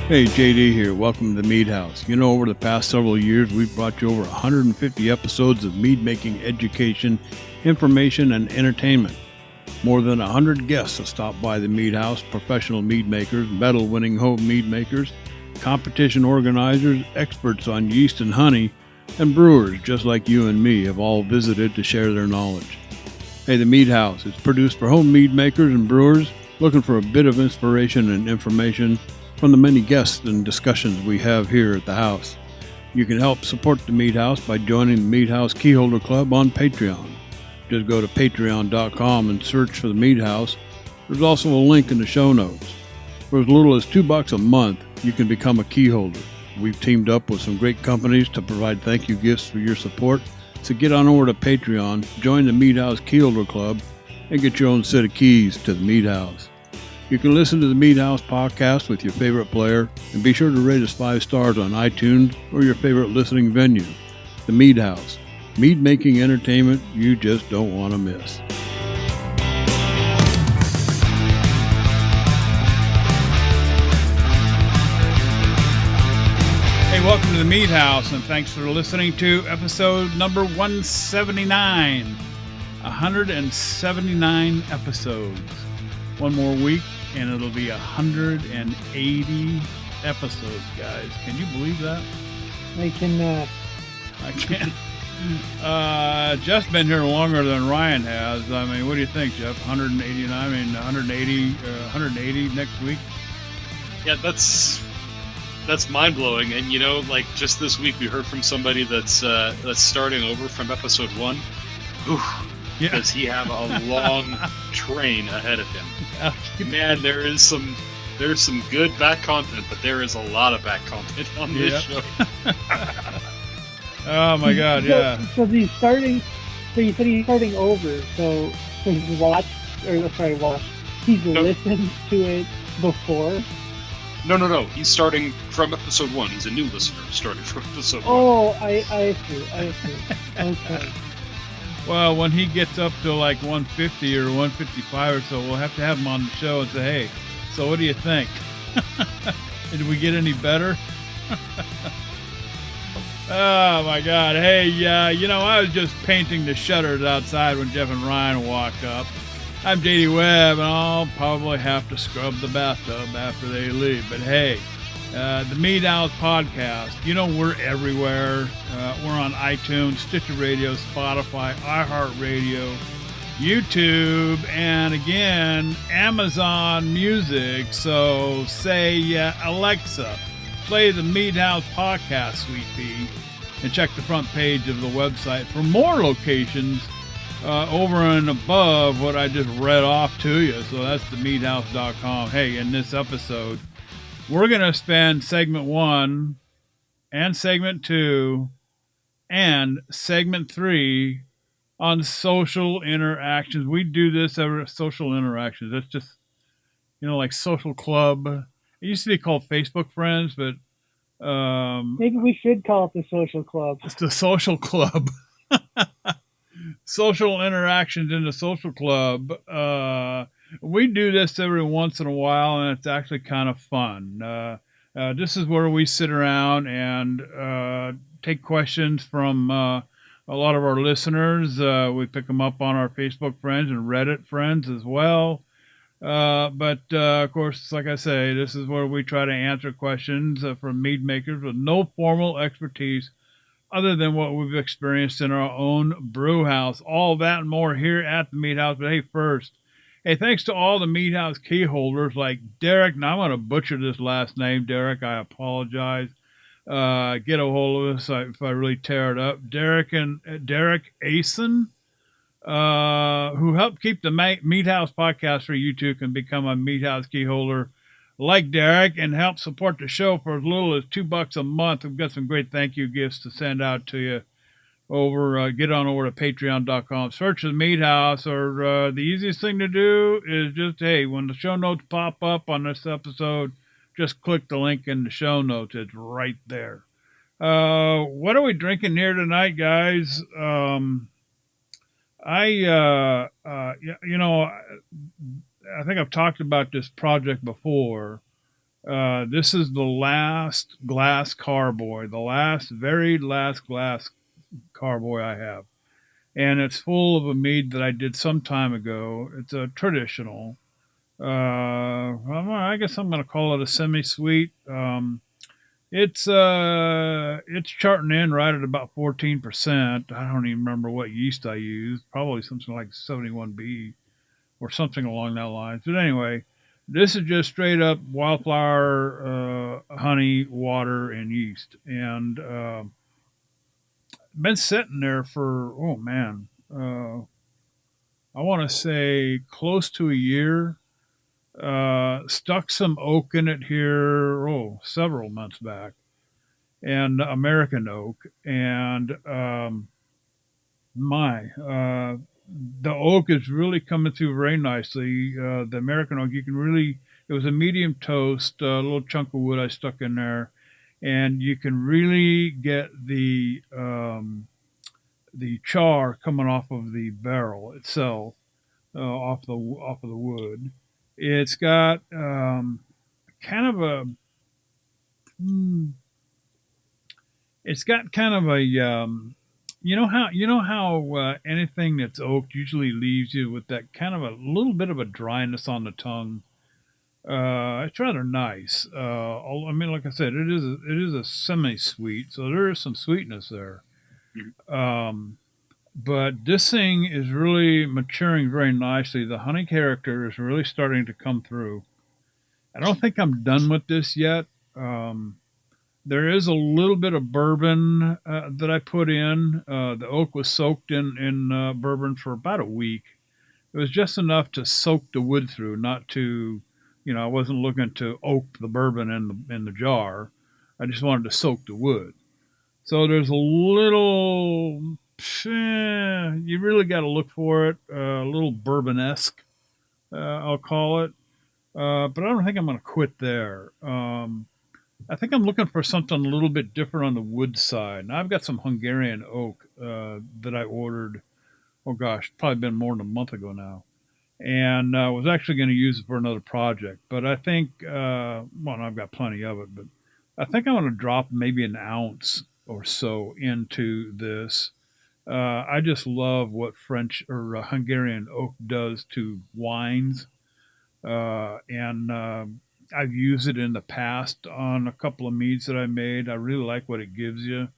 Hey, JD here. Welcome to the Mead House. You know, over the past several years, we've brought you over 150 episodes of mead making education, information, and entertainment. More than 100 guests have stopped by the Mead House, professional mead makers, medal-winning home mead makers, competition organizers, experts on yeast and honey, and brewers just like you and me have all visited to share their knowledge. Hey, the Mead House is produced for home mead makers and brewers looking for a bit of inspiration and information from the many guests and discussions we have here at the house. You can help support the Mead House by joining the Mead House Keyholder Club on Patreon. Just go to patreon.com and search for the Mead House. There's also a link in the show notes. For as little as $2 a month, you can become a keyholder. We've teamed up with some great companies to provide thank you gifts for your support. So get on over to Patreon, join the Mead House Keyholder Club, and get your own set of keys to the Mead House. You can listen to the Mead House podcast with your favorite player, and be sure to rate us 5 stars on iTunes or your favorite listening venue. The Mead House, mead making entertainment you just don't want to miss. Hey, welcome to the Mead House, and thanks for listening to episode number 179. 179 episodes. One more week, and it'll be 180 episodes, guys. Can you believe that? I cannot. I can't. Jeff's been here longer than Ryan has. I mean, what do you think, Jeff? 189? I mean, 180 next week? Yeah, that's mind-blowing. And, you know, like, just this week we heard from somebody that's starting over from episode 1. Ooh. Yeah. Does he have a long train ahead of him? Man, there's some good back content, but there is a lot of back content on this show. Oh my God, yeah. So he's starting. So you said he's starting over. So he's watched, he's listened to it before. No. He's starting from episode 1. He's a new listener starting from episode 1. Oh, I see. Okay. Well, when he gets up to like 150 or 155 or so, we'll have to have him on the show and say, hey, so what do you think? Did we get any better? Oh, my God. Hey, you know, I was just painting the shutters outside when Jeff and Ryan walked up. I'm JD Webb, and I'll probably have to scrub the bathtub after they leave. But, hey, the Mead House podcast, you know, we're everywhere. We're on iTunes, Stitcher Radio, Spotify, iHeartRadio, YouTube, and again, Amazon Music. So say, Alexa, play the Mead House podcast, sweet pea, and check the front page of the website for more locations over and above what I just read off to you. So that's themeadhouse.com. Hey, in this episode, we're going to spend segment 1 and segment 2 and segment 3 on social interactions. We do this every social interactions. That's just, you know, like social club. It used to be called Facebook Friends, but maybe we should call it the social club. It's the social club. Social interactions in the social club. We do this every once in a while, and it's actually kind of fun. This is where we sit around and take questions from a lot of our listeners. We pick them up on our Facebook friends and Reddit friends as well. But of course, like I say, this is where we try to answer questions from mead makers with no formal expertise other than what we've experienced in our own brew house. All that and more here at the Mead House. But hey, first, hey, thanks to all the Mead House key holders like Derek. Now, I'm going to butcher this last name, Derek. I apologize. Get a hold of us if I really tear it up. Derek Asen, who helped keep the Mead House podcast for you two, can become a Mead House key holder like Derek and help support the show for as little as $2 a month. We've got some great thank you gifts to send out to you. Get on over to patreon.com, search the Mead House, or the easiest thing to do is just, hey, when the show notes pop up on this episode, just click the link in the show notes. It's right there. What are we drinking here tonight, guys? I think I've talked about this project before, This is the last glass carboy, the last, very last glass carboy I have. And it's full of a mead that I did some time ago. It's a traditional. I guess I'm going to call it a semi-sweet. It's charting in right at about 14%. I don't even remember what yeast I used. Probably something like 71B or something along that line. But anyway, this is just straight up wildflower, honey, water, and yeast, and been sitting there for I want to say close to a year. Stuck some oak in it here, several months back, and American oak, and my the oak is really coming through very nicely. The American oak, you can really, it was a medium toast, a little chunk of wood I stuck in there, and you can really get the char coming off of the barrel itself, off of the wood. It's got kind of a mm, it's got kind of a anything that's oaked usually leaves you with that kind of a little bit of a dryness on the tongue. It's rather nice. I mean, like I said, it is a semi-sweet, so there is some sweetness there. Um, but this thing is really maturing very nicely. The honey character is really starting to come through. I don't think I'm done with this yet. Um, there is a little bit of bourbon that I put in. The oak was soaked in bourbon for about a week. It was just enough to soak the wood through, not to, I wasn't looking to oak the bourbon in the jar. I just wanted to soak the wood. So there's a little, you really got to look for it, a little bourbon-esque, I'll call it. But I don't think I'm going to quit there. I think I'm looking for something a little bit different on the wood side. Now I've got some Hungarian oak that I ordered. Oh gosh, probably been more than a month ago now, and I was actually going to use it for another project. But I think, I've got plenty of it, but I think I'm going to drop maybe an ounce or so into this. I just love what French or Hungarian oak does to wines, and I've used it in the past on a couple of meads that I made. I really like what it gives you.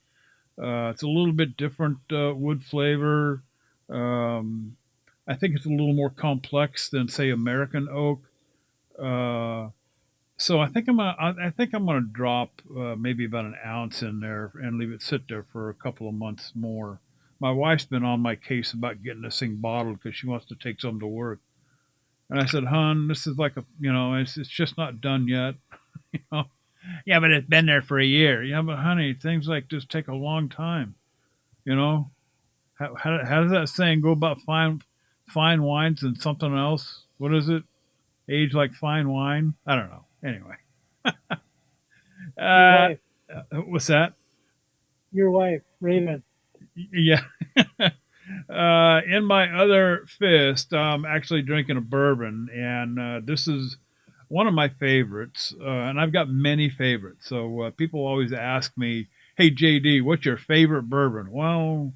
It's a little bit different wood flavor. Um, I think it's a little more complex than say American oak. Uh, so I think I'm gonna drop maybe about an ounce in there and leave it sit there for a couple of months more. My wife's been on my case about getting this thing bottled because she wants to take some to work. And I said, "Hon, this is like it's just not done yet." You know? Yeah, but it's been there for a year. Yeah, but honey, things like this take a long time. You know, how does that saying go about fine wines and something else? What is it? Age like fine wine? I don't know. Anyway, Your uh, wife, what's that? your wife, Raven. Yeah. In my other fist, I'm actually drinking a bourbon, and this is one of my favorites. And I've got many favorites. So people always ask me, "Hey JD, what's your favorite bourbon?" Well,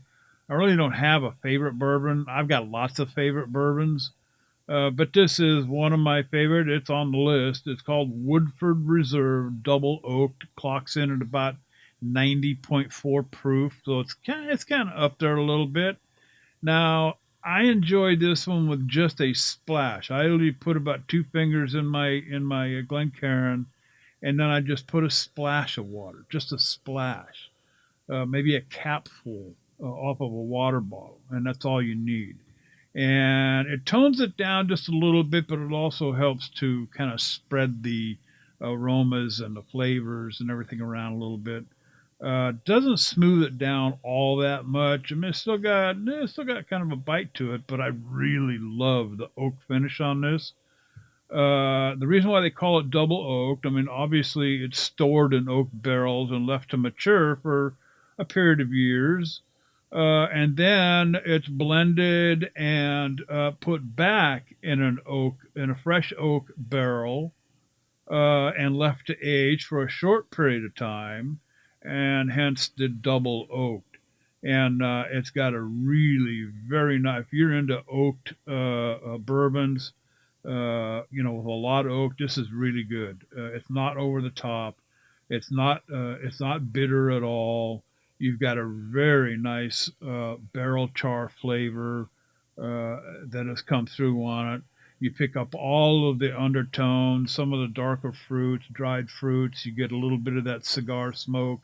I really don't have a favorite bourbon. I've got lots of favorite bourbons, but this is one of my favorite. It's on the list. It's called Woodford Reserve Double Oaked. Clocks in at about 90.4 proof, so it's kind of up there a little bit. Now, I enjoyed this one with just a splash. I only put about two fingers in my Glencairn, and then I just put a splash of water, just a splash, maybe a capful off of a water bottle, and that's all you need. And it tones it down just a little bit, but it also helps to kind of spread the aromas and the flavors and everything around a little bit. Doesn't smooth it down all that much. I mean, it's still got kind of a bite to it, but I really love the oak finish on this. The reason why they call it double oaked, I mean, obviously it's stored in oak barrels and left to mature for a period of years. And then it's blended and put back in a fresh oak barrel and left to age for a short period of time, and hence the double oaked. And it's got a really very nice. If you're into oaked bourbons, with a lot of oak, this is really good. It's not over the top. It's not bitter at all. You've got a very nice barrel char flavor that has come through on it. You pick up all of the undertones, some of the darker fruits, dried fruits. You get a little bit of that cigar smoke.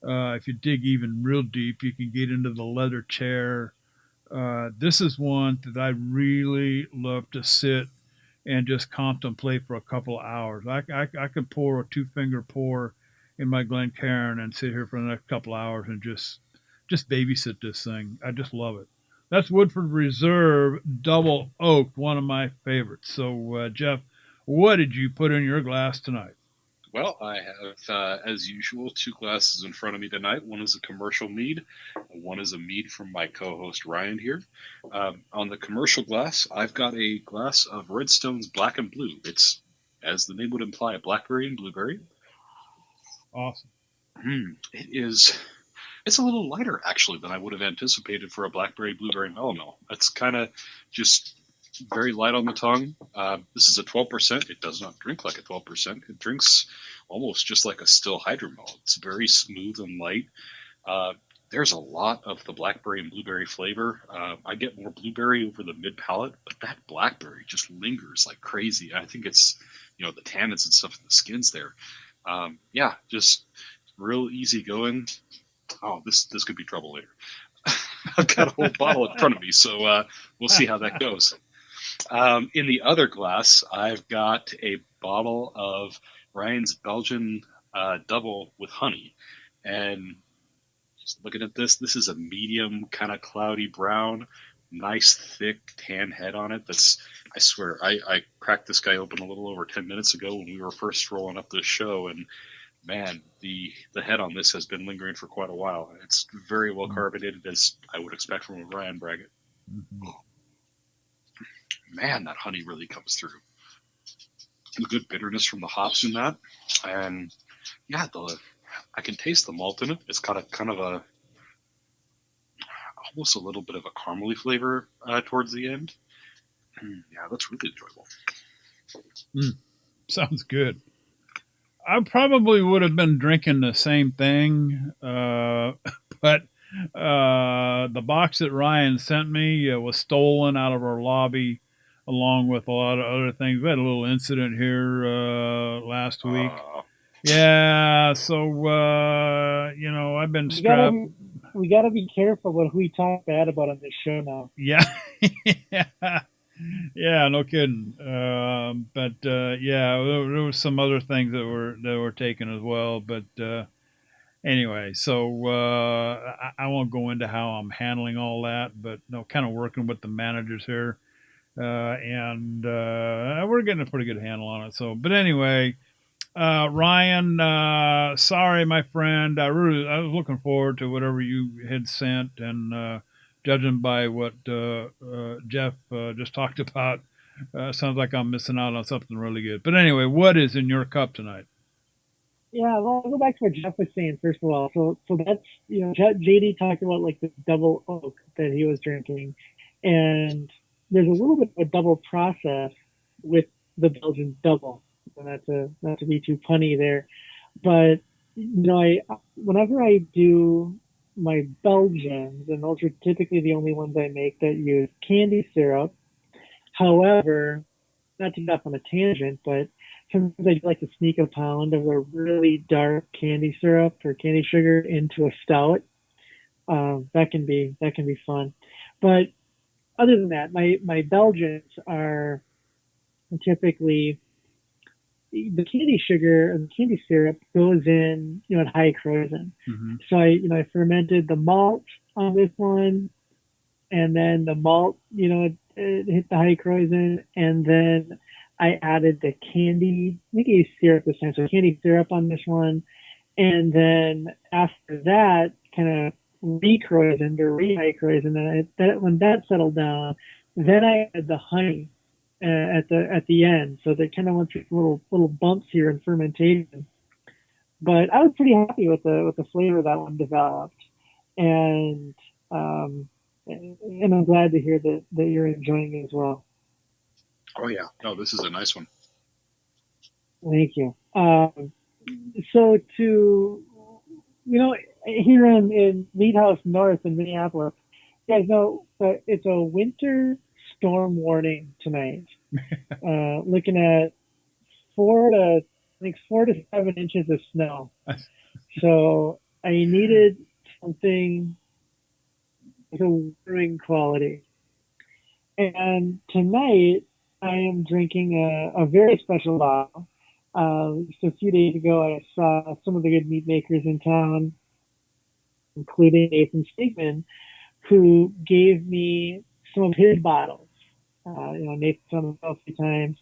If you dig even real deep, you can get into the leather chair. This is one that I really love to sit and just contemplate for a couple of hours. I could pour a two-finger pour in my Glencairn and sit here for the next couple of hours and just babysit this thing. I just love it. That's Woodford Reserve Double Oak, one of my favorites. So, Jeff, what did you put in your glass tonight? Well, I have, as usual, two glasses in front of me tonight. One is a commercial mead, and one is a mead from my co-host Ryan here. On the commercial glass, I've got a glass of Redstone's Black and Blue. It's, as the name would imply, a blackberry and blueberry. Awesome. It is. It's a little lighter, actually, than I would have anticipated for a blackberry, blueberry melomel. It's kind of just very light on the tongue. This is a 12%. It does not drink like a 12%. It drinks almost just like a still hydromel. It's very smooth and light. There's a lot of the blackberry and blueberry flavor. I get more blueberry over the mid palate, but that blackberry just lingers like crazy. I think it's, the tannins and stuff in the skins there. Just real easy going. Oh, this could be trouble later. I've got a whole bottle in front of me, so we'll see how that goes. In the other glass, I've got a bottle of Ryan's Belgian double with honey. And just looking at this is a medium kind of cloudy brown, nice thick tan head on it. I swear, I cracked this guy open a little over 10 minutes ago when we were first rolling up this show, and man, the head on this has been lingering for quite a while. It's very well carbonated, as I would expect from a Ryan Braggett. Mm-hmm. Man, that honey really comes through. The good bitterness from the hops in that, and yeah, I can taste the malt in it. It's got a kind of almost a little bit of a caramely flavor towards the end. Yeah, that's really enjoyable. Sounds good. I probably would have been drinking the same thing, but the box that Ryan sent me was stolen out of our lobby, along with a lot of other things. We had a little incident here last week. Yeah, so I've been strapped. We gotta be careful what we talk bad about on this show now. Yeah. Yeah, no kidding. But there was some other things that were taken as well. But anyway, so I won't go into how I'm handling all that, but kind of working with the managers here, and we're getting a pretty good handle on it. So, but anyway, Ryan, sorry, my friend. I was looking forward to whatever you had sent, and judging by what Jeff just talked about, sounds like I'm missing out on something really good. But anyway, what is in your cup tonight? Yeah, well, I'll go back to what Jeff was saying first of all. So that's JD talked about like the double oak that he was drinking, and there's a little bit of a double process with the Belgian double. And not to be too punny there, but whenever I do my Belgians, and those are typically the only ones I make that use candy syrup. However, not to get off on a tangent, but sometimes I like to sneak a pound of a really dark candy syrup or candy sugar into a stout. That can be fun. But other than that, my Belgians are typically the candy sugar and the candy syrup goes in, at high Kreuzen. Mm-hmm. So I fermented the malt on this one, and then the malt, it hit the high Kreuzen, and then I added the candy, I think I used syrup this time, so candy syrup on this one, and then after that, kind of re-Kreuzened or re-high Kreuzen, and when that settled down, then I added the honey. at the end, so they kind of went through little bumps here in fermentation. But I was pretty happy with the flavor that one developed, and I'm glad to hear that you're enjoying it as well. Oh yeah, no, this is a nice one. Thank you. So here in Mead House North in Minneapolis, you guys know it's a winter storm warning tonight. Looking at 4 to 7 inches of snow. So I needed something with a brewing quality. And tonight I am drinking a very special bottle. Just a few days ago, I saw some of the good meat makers in town, including Nathan Stegman, who gave me some of his bottles. Nathan's on the show a few times,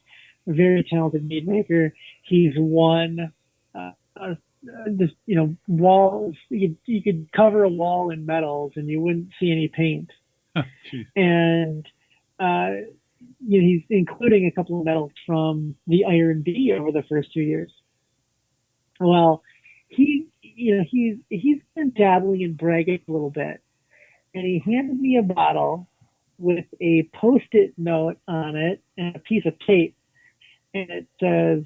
a very talented meat maker. He's won walls. You could cover a wall in medals and you wouldn't see any paint. And he's including a couple of medals from the Iron Bee over the first 2 years. Well, he's been dabbling in braggot a little bit, and he handed me a bottle with a Post-it note on it and a piece of tape, and it says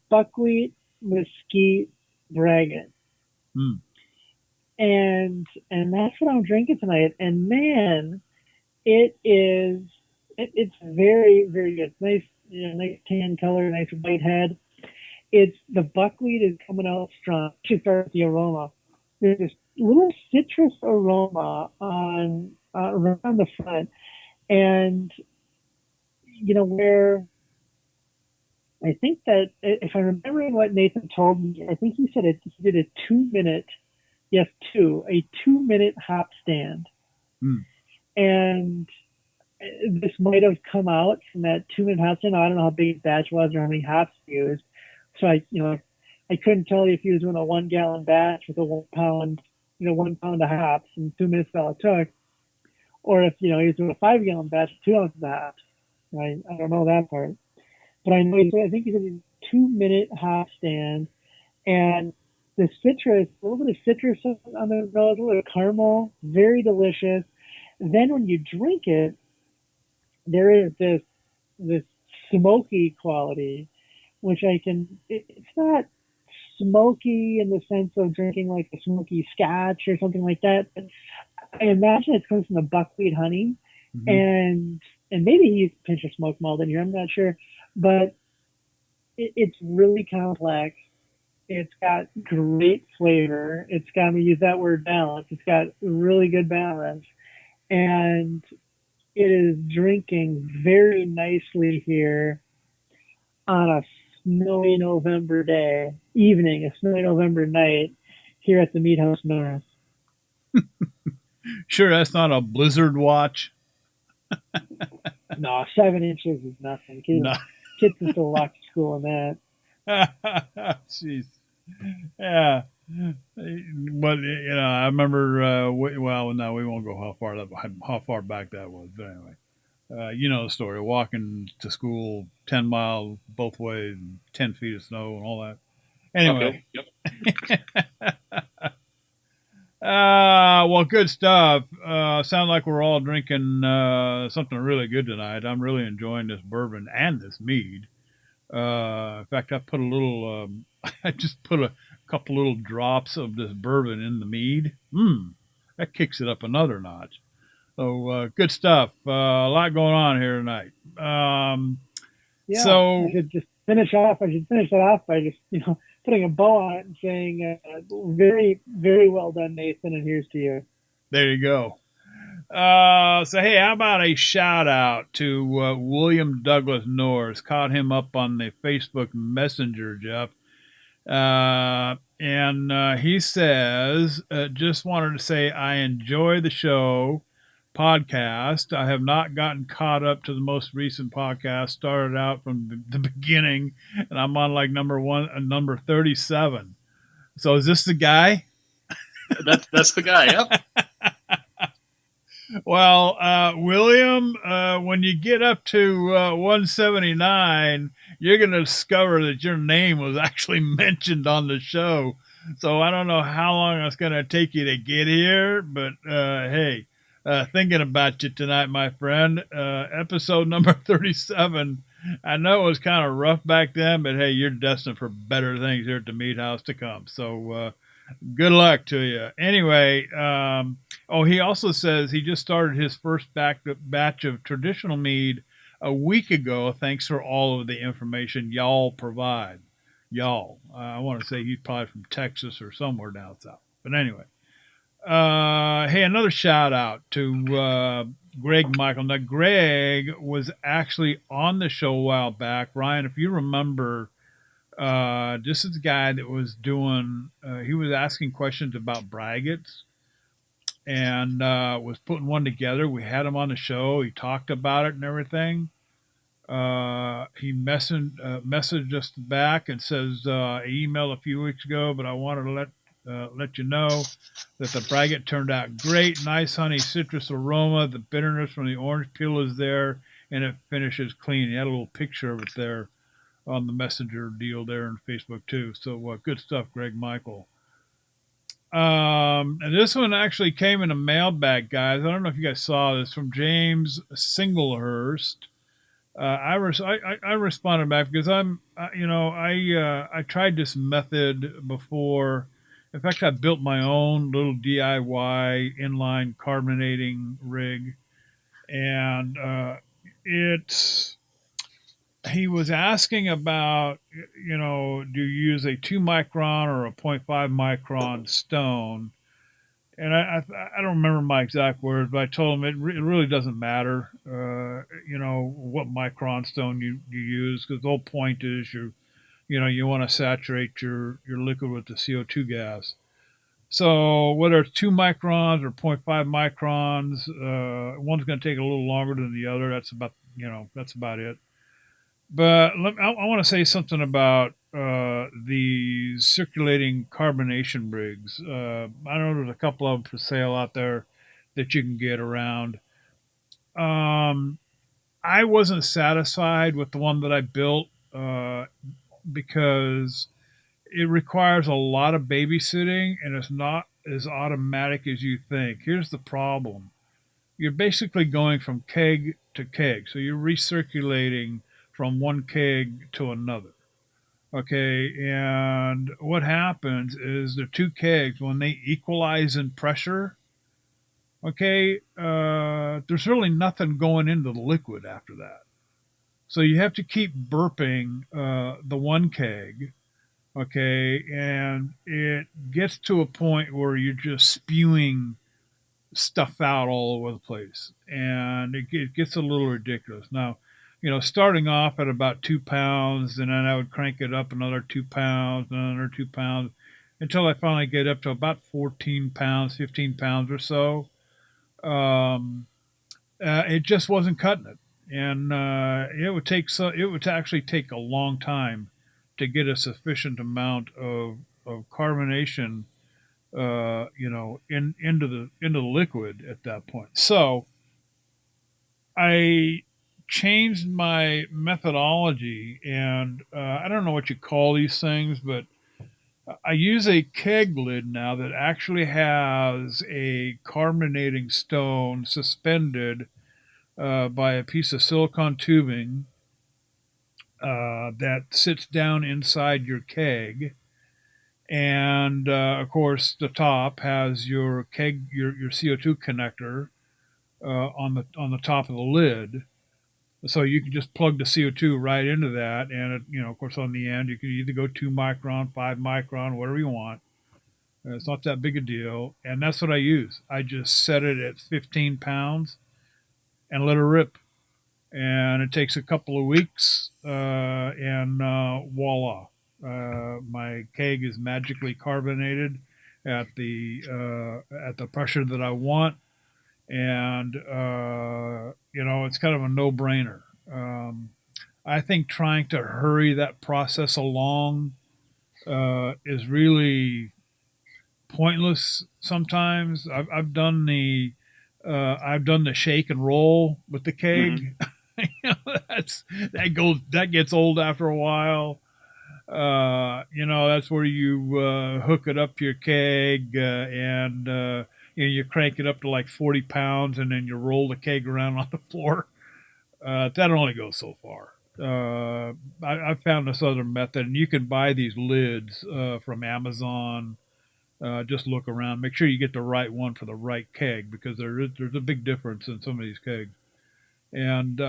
buckwheat, mesquite, braggot. And that's what I'm drinking tonight. And man, it's very, very good. Nice, nice tan color, nice white head. The buckwheat is coming out strong. I should start with the aroma. There's this little citrus aroma on around the front, and where I think that if I'm remembering what Nathan told me, I think he said he did a 2-minute hop stand, and this might have come out from that 2-minute hop stand. I don't know how big his batch was or how many hops he used, so I couldn't tell you if he was doing a 1 gallon batch with a 1 pound, 1 pound of hops and 2 minutes all it took, or if he was doing a 5 gallon batch with 2 ounces of hops. Right? I don't know that part, but I know I think he did a 2-minute hop stand, and the citrus, a little bit of citrus on the nose, a little bit of caramel, very delicious. And then when you drink it, there is this smoky quality, which it's not smoky in the sense of drinking like a smoky scotch or something like that. But I imagine it comes from the buckwheat honey, and maybe he used a pinch of smoked malt in here. I'm not sure, but it's really complex. It's got great flavor. It's got, me use that word, balance. It's got really good balance, and it is drinking very nicely here on a snowy November evening, a snowy November night here at the Mead House North. Sure, that's not a blizzard watch. No, 7 inches is nothing. Kids are still locked to school on that. Jeez. Yeah. But I remember. We won't go how far back that was. But anyway, the story: walking to school 10 miles both ways, and 10 feet of snow, and all that. Anyway. Okay. Yep. Well, good stuff. Sound like we're all drinking something really good tonight. I'm really enjoying this bourbon and this mead. In fact, I put a little. I just put a couple little drops of this bourbon in the mead. That kicks it up another notch. So good stuff. A lot going on here tonight. So I should just finish that off by just putting a bow on it and saying, very, very well done, Nathan, and here's to you. There you go. So, hey, how about a shout out to William Douglas Norris? Caught him up on the Facebook Messenger, Jeff. And he says, just wanted to say I enjoy the show podcast. I have not gotten caught up to the most recent podcast. Started out from the beginning, and I'm on like number 37. So is this the guy? That's the guy. Yep. Well, William, when you get up to 179, you're going to discover that your name was actually mentioned on the show. So I don't know how long it's going to take you to get here, but hey, thinking about you tonight, my friend. Episode number 37. I know it was kind of rough back then, but hey, you're destined for better things here at the Meat House to come. So good luck to you. Anyway, oh, he also says he just started his first batch of traditional mead a week ago. Thanks for all of the information y'all provide. Y'all. I want to say he's probably from Texas or somewhere down south. But anyway, hey, another shout out to Greg Michael. Now, Greg was actually on the show a while back. Ryan, if you remember, this is the guy that was doing, he was asking questions about braggots and was putting one together. We had him on the show. He talked about it and everything. He messaged us back and says, he emailed a few weeks ago, but I wanted to let you know that the braggot turned out great. Nice honey citrus aroma. The bitterness from the orange peel is there, and it finishes clean. He had a little picture of it there on the messenger deal there on Facebook too. So good stuff, Greg Michael. And this one actually came in a mailbag, guys. I don't know if you guys saw this from James Singlehurst. I responded back because I tried this method before. In fact, I built my own little DIY inline carbonating rig, and it's he was asking about, do you use a 2 micron or a zero point 0.5 micron stone? And I don't remember my exact words, but I told him it really doesn't matter, what micron stone you use, because the whole point is you want to saturate your liquid with the CO2 gas. So whether it's 2 microns or zero point 0.5 microns, one's going to take a little longer than the other. That's about it. But I want to say something about the circulating carbonation rigs. I know there's a couple of them for sale out there that you can get around. I wasn't satisfied with the one that I built because it requires a lot of babysitting and it's not as automatic as you think. Here's the problem. You're basically going from keg to keg. So you're recirculating from one keg to another. Okay, and what happens is the two kegs, when they equalize in pressure, okay, there's really nothing going into the liquid after that. So you have to keep burping the one keg, okay, and it gets to a point where you're just spewing stuff out all over the place, and it gets a little ridiculous. Now, starting off at about 2 pounds, and then I would crank it up another 2 pounds, another 2 pounds, until I finally get up to about 14 pounds, 15 pounds or so. It just wasn't cutting it, and it would actually take a long time to get a sufficient amount of carbonation, into the liquid at that point. So I changed my methodology, and I don't know what you call these things, but I use a keg lid now that actually has a carbonating stone suspended by a piece of silicone tubing that sits down inside your keg. And of course, the top has your keg, your CO2 connector on the top of the lid, so you can just plug the CO2 right into that, and of course, on the end you can either go 2 micron, 5 micron, whatever you want. It's not that big a deal, and that's what I use. I just set it at 15 pounds and let it rip, and it takes a couple of weeks, and voila, my keg is magically carbonated at the pressure that I want, and it's kind of a no-brainer. I think trying to hurry that process along is really pointless sometimes. I've done the I've done the shake and roll with the Hmm. keg. That gets old after a while. That's where you hook it up to your keg and you crank it up to like 40 pounds and then you roll the keg around on the floor. That only goes so far. I found this other method, and you can buy these lids from Amazon. Just look around, make sure you get the right one for the right keg because there's a big difference in some of these kegs. And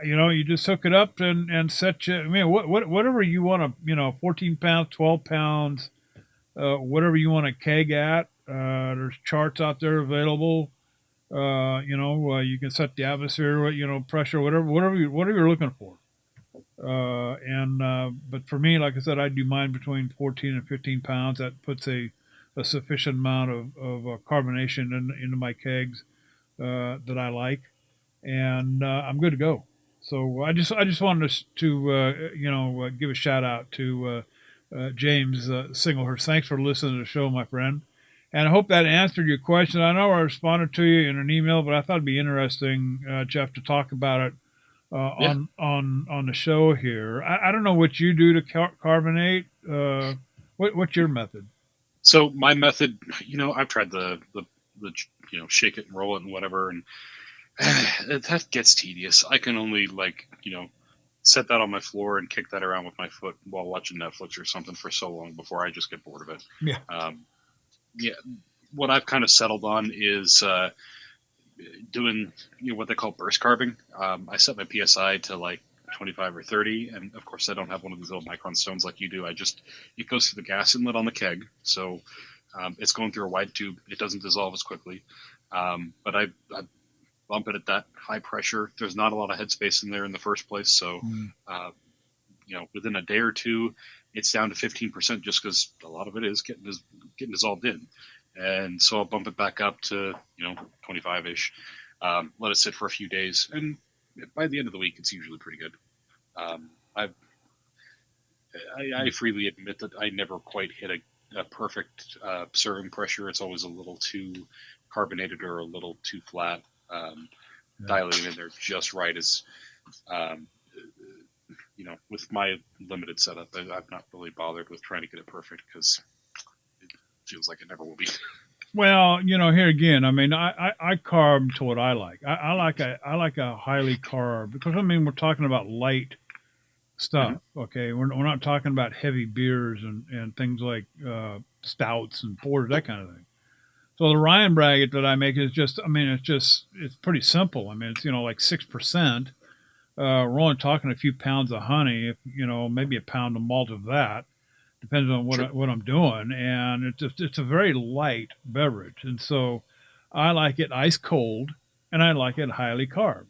you just hook it up and set you. I mean, whatever you want to, 14 pounds, 12 pounds, whatever you want to keg at. There's charts out there available. You can set the atmosphere, pressure, whatever you're looking for. But for me, like I said, I do mine between 14 and 15 pounds. That puts a sufficient amount of carbonation into my kegs that I like, and I'm good to go. So I just wanted to give a shout out to James Singlehurst. Thanks for listening to the show, my friend. And I hope that answered your question. I know I responded to you in an email, but I thought it'd be interesting, Jeff, to talk about it Yeah. on the show here. I don't know what you do to carbonate. What's your method? So my method, I've tried the shake it and roll it and whatever, and that gets tedious. I can only set that on my floor and kick that around with my foot while watching Netflix or something for so long before I just get bored of it. Yeah. Yeah, what I've kind of settled on is doing what they call burst carving. I set my psi to like 25 or 30, and of course I don't have one of these little micron stones like you do. It goes through the gas inlet on the keg, so it's going through a wide tube. It doesn't dissolve as quickly, but I bump it at that high pressure. There's not a lot of headspace in there in the first place, so Mm. within a day or two, it's down to 15% just because a lot of it is getting dissolved in. And so I'll bump it back up to 25ish. Let it sit for a few days, and by the end of the week, it's usually pretty good. Um, I freely admit that I never quite hit a perfect serving pressure. It's always a little too carbonated or a little too flat. Yeah. Dialing in there just right is, um, with my limited setup, I've not really bothered with trying to get it perfect because it feels like it never will be. Well, here again, I mean, I carb to what I like. I like a highly carb because I mean we're talking about light Hmm. stuff. Okay, we're not talking about heavy beers and things like stouts and porters, that kind of thing. So the Ryan Braggot that I make is just, I mean, it's pretty simple. I mean, it's like 6%. We're only talking a few pounds of honey, maybe a pound of malt of that, depends on Sure. what I'm doing, and it's a very light beverage, and so I like it ice cold, and I like it highly carb,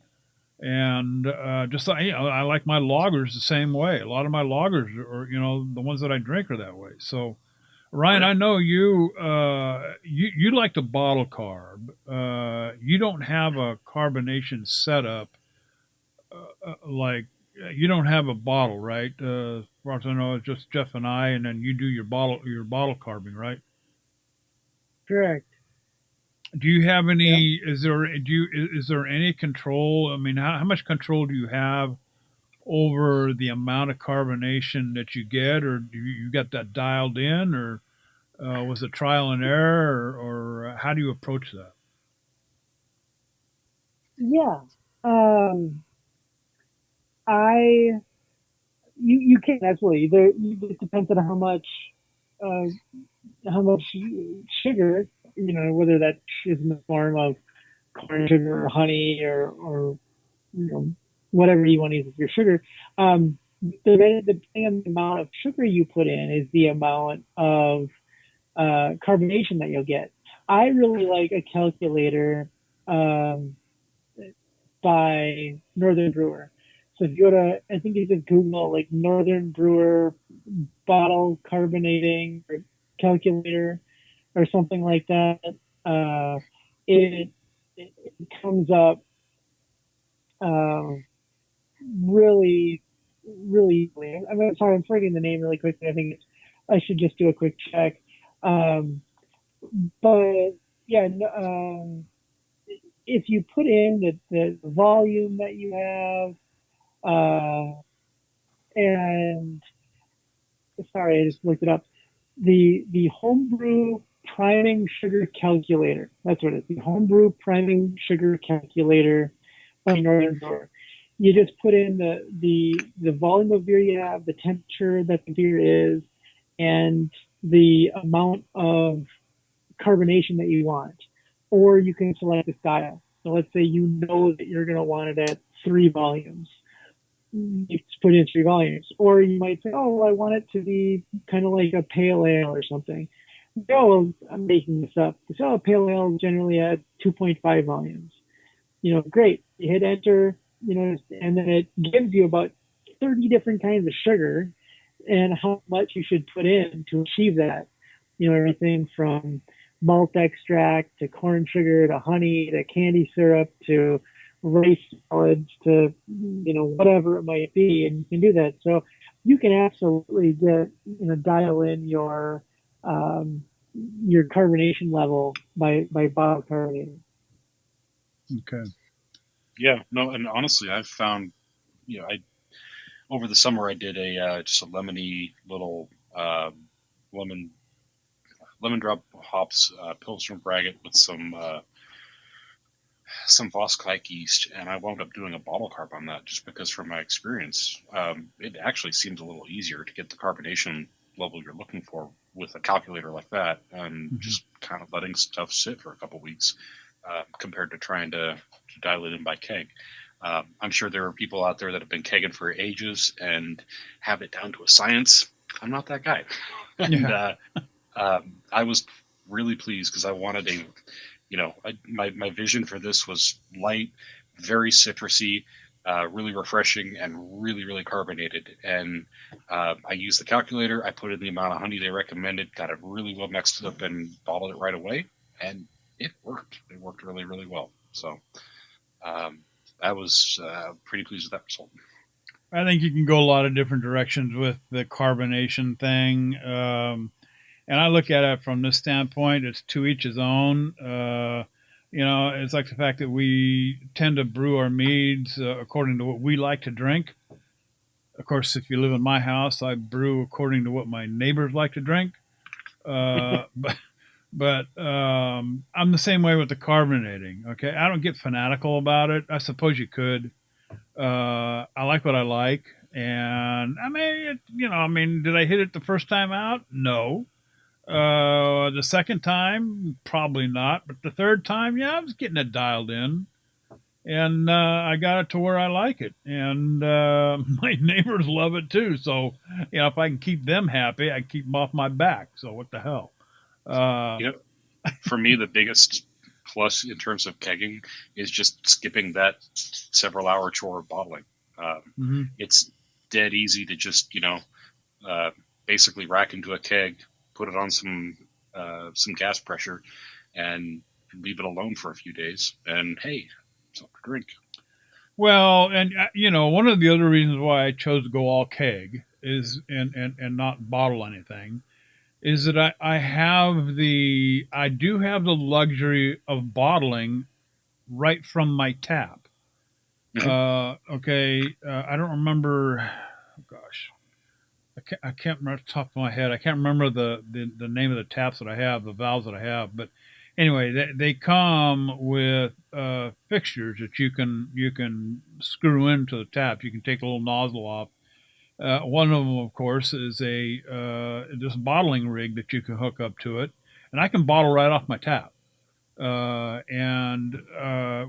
and just I like my lagers the same way. A lot of my lagers are the ones that I drink are that way. So Oh Ryan, yeah. I know you like to bottle carb. You don't have a carbonation setup like you don't have a bottle, right? As far as I know, it's just Jeff and I, and then you do your bottle carving, right? Correct. Do you have Yep. any? Is there any control? I mean, how much control do you have over the amount of carbonation that you get, or do you got that dialed in, or was it trial and error, or how do you approach that? Yeah. Um, I you can absolutely. It depends on uh, how much sugar, whether that is in the form of corn sugar or honey or whatever you want to use as your sugar. Depending on the amount of sugar you put in is the amount of carbonation that you'll get. I really like a calculator um, by Northern Brewer. So if you go to, I think you just Google like Northern Brewer bottle carbonating or calculator or something like that, uh, it, it comes up um, really, really easily. I'm sorry, I'm forgetting the name really quickly. I think I should just do a quick check. Um, but yeah, if you put in the volume that you have, and sorry, I just looked it up. The homebrew priming sugar calculator. That's what it is. The homebrew priming sugar calculator by Northern Brewer. You just put in the volume of beer you have, the temperature that the beer is, and the amount of carbonation that you want. Or you can select a style. So let's say you know that you're going to want it at 3 volumes. You just put in 3 volumes. Or you might say, oh, I want it to be kind of like a pale ale or something. Oh, I'm making this up. So a pale ale generally at 2.5 volumes. Great. You hit enter, and then it gives you about 30 different kinds of sugar and how much you should put in to achieve that. Everything from malt extract to corn sugar to honey to candy syrup to rice solids to whatever it might be, and you can do that. So you can absolutely dial in your carbonation level by bottle carbonating. Okay. Yeah, no, and honestly, I've found, I over the summer I did just a lemony little lemon drop hops Pilsner Braggot with some Voskvik yeast, and I wound up doing a bottle carb on that just because, from my experience, it actually seems a little easier to get the carbonation level you're looking for with a calculator like that, and just kind of letting stuff sit for a couple weeks compared to trying to dial it in by keg. I'm sure there are people out there that have been kegging for ages and have it down to a science. I'm not that guy. And I was really pleased because I wanted my vision for this was light, very citrusy, really refreshing, and really, really carbonated. And I used the calculator. I put in the amount of honey they recommended, got it really well mixed up, and bottled it right away. And it worked. It worked really, really well. So I was pretty pleased with that result. I think you can go a lot of different directions with the carbonation thing. And I look at it from this standpoint, it's to each his own. It's like the fact that we tend to brew our meads according to what we like to drink. Of course, if you live in my house, I brew according to what my neighbors like to drink. But I'm the same way with the carbonating. Okay, I don't get fanatical about it. I suppose you could. I like what I like, and did I hit it the first time out? No. The second time, probably not. But the third time, yeah, I was getting it dialed in. And I got it to where I like it. And my neighbors love it too. So, if I can keep them happy, I keep them off my back. So what the hell? For me, the biggest plus in terms of kegging is just skipping that several hour chore of bottling. It's dead easy to just, basically rack into a keg, put it on some gas pressure, and leave it alone for a few days. And hey, something to drink. Well, and one of the other reasons why I chose to go all keg is and not bottle anything is that I do have the luxury of bottling right from my tap. Okay, I don't remember. Oh gosh, I can't remember off the top of my head. I can't remember the name of the taps that I have, the valves that I have. But anyway, they come with fixtures that you can screw into the tap. You can take a little nozzle off. One of them, of course, is this bottling rig that you can hook up to it, and I can bottle right off my tap, and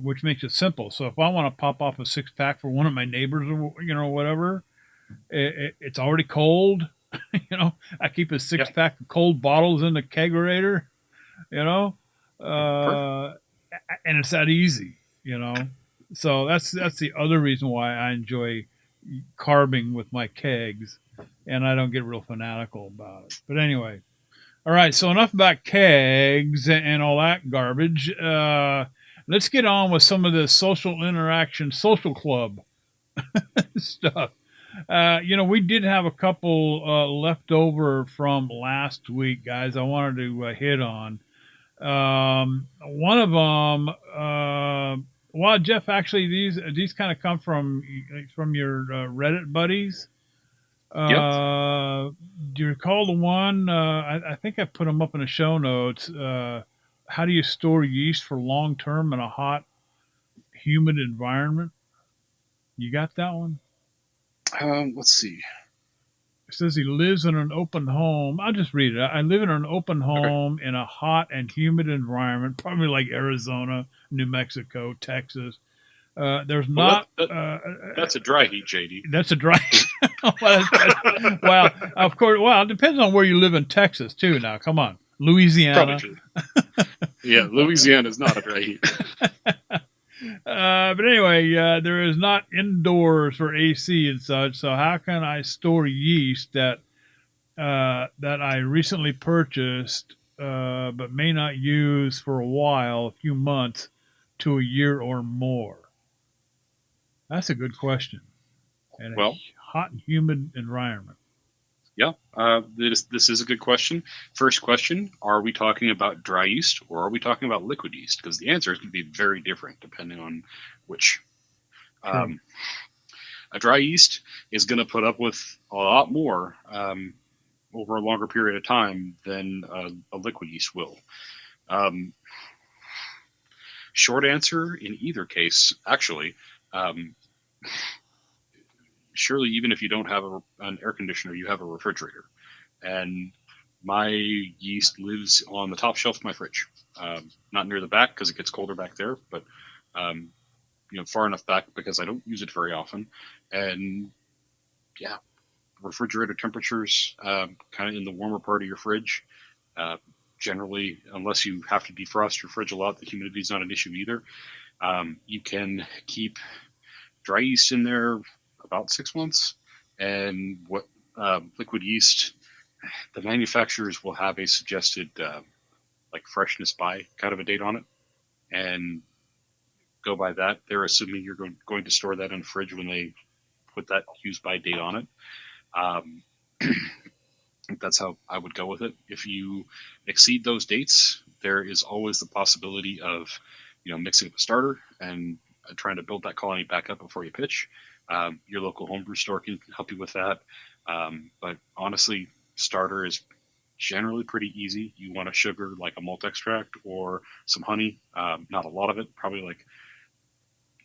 which makes it simple. So if I want to pop off a 6-pack for one of my neighbors, or whatever, it's already cold. I keep a 6-pack of cold bottles in the kegerator. And it's that easy. So that's the other reason why I enjoy carbing with my kegs, and I don't get real fanatical about it. But anyway, all right. So enough about kegs and all that garbage. Let's get on with some of the social interaction, social club stuff. We did have a couple left over from last week, guys. I wanted to hit on. One of them, well, Jeff, actually, these kind of come from your Reddit buddies. Yep. Do you recall the one? I think I put them up in the show notes. How do you store yeast for long term in a hot, humid environment? You got that one? Let's see. It says he lives in an open home. I'll just read it. I live in an open Okay. home in a hot and humid environment, probably like Arizona, New Mexico, Texas. There's Well, not. that's a dry heat, JD. That's a dry. Well, of course. Well, it depends on where you live in Texas too. Now, come on, Probably Louisiana. true. Yeah, Louisiana is not a dry heat. But anyway, there is not indoors for AC and such. So how can I store yeast that I recently purchased, but may not use for a while, a few months to a year or more? That's a good question. And Well, a hot and humid environment. yeah, this is a good question. First question: are we talking about dry yeast or are we talking about liquid yeast? Because the answer is going to be very different depending on which. Um, a dry yeast is going to put up with a lot more over a longer period of time than a liquid yeast will. Um, short answer in either case, actually. Surely, even if you don't have an air conditioner, you have a refrigerator. And my yeast lives on the top shelf of my fridge, not near the back because it gets colder back there, but far enough back because I don't use it very often. And yeah, refrigerator temperatures, kind of in the warmer part of your fridge. Generally, unless you have to defrost your fridge a lot, the humidity is not an issue either. You can keep dry yeast in there about 6 months, and what liquid yeast, the manufacturers will have a suggested like freshness by kind of a date on it, and go by that. They're assuming you're going to store that in a fridge when they put that use by date on it. That's how I would go with it. If you exceed those dates, there is always the possibility of mixing up a starter and trying to build that colony back up before you pitch. Your local homebrew store can help you with that. But honestly, starter is generally pretty easy. You want a sugar like a malt extract or some honey, not a lot of it, probably like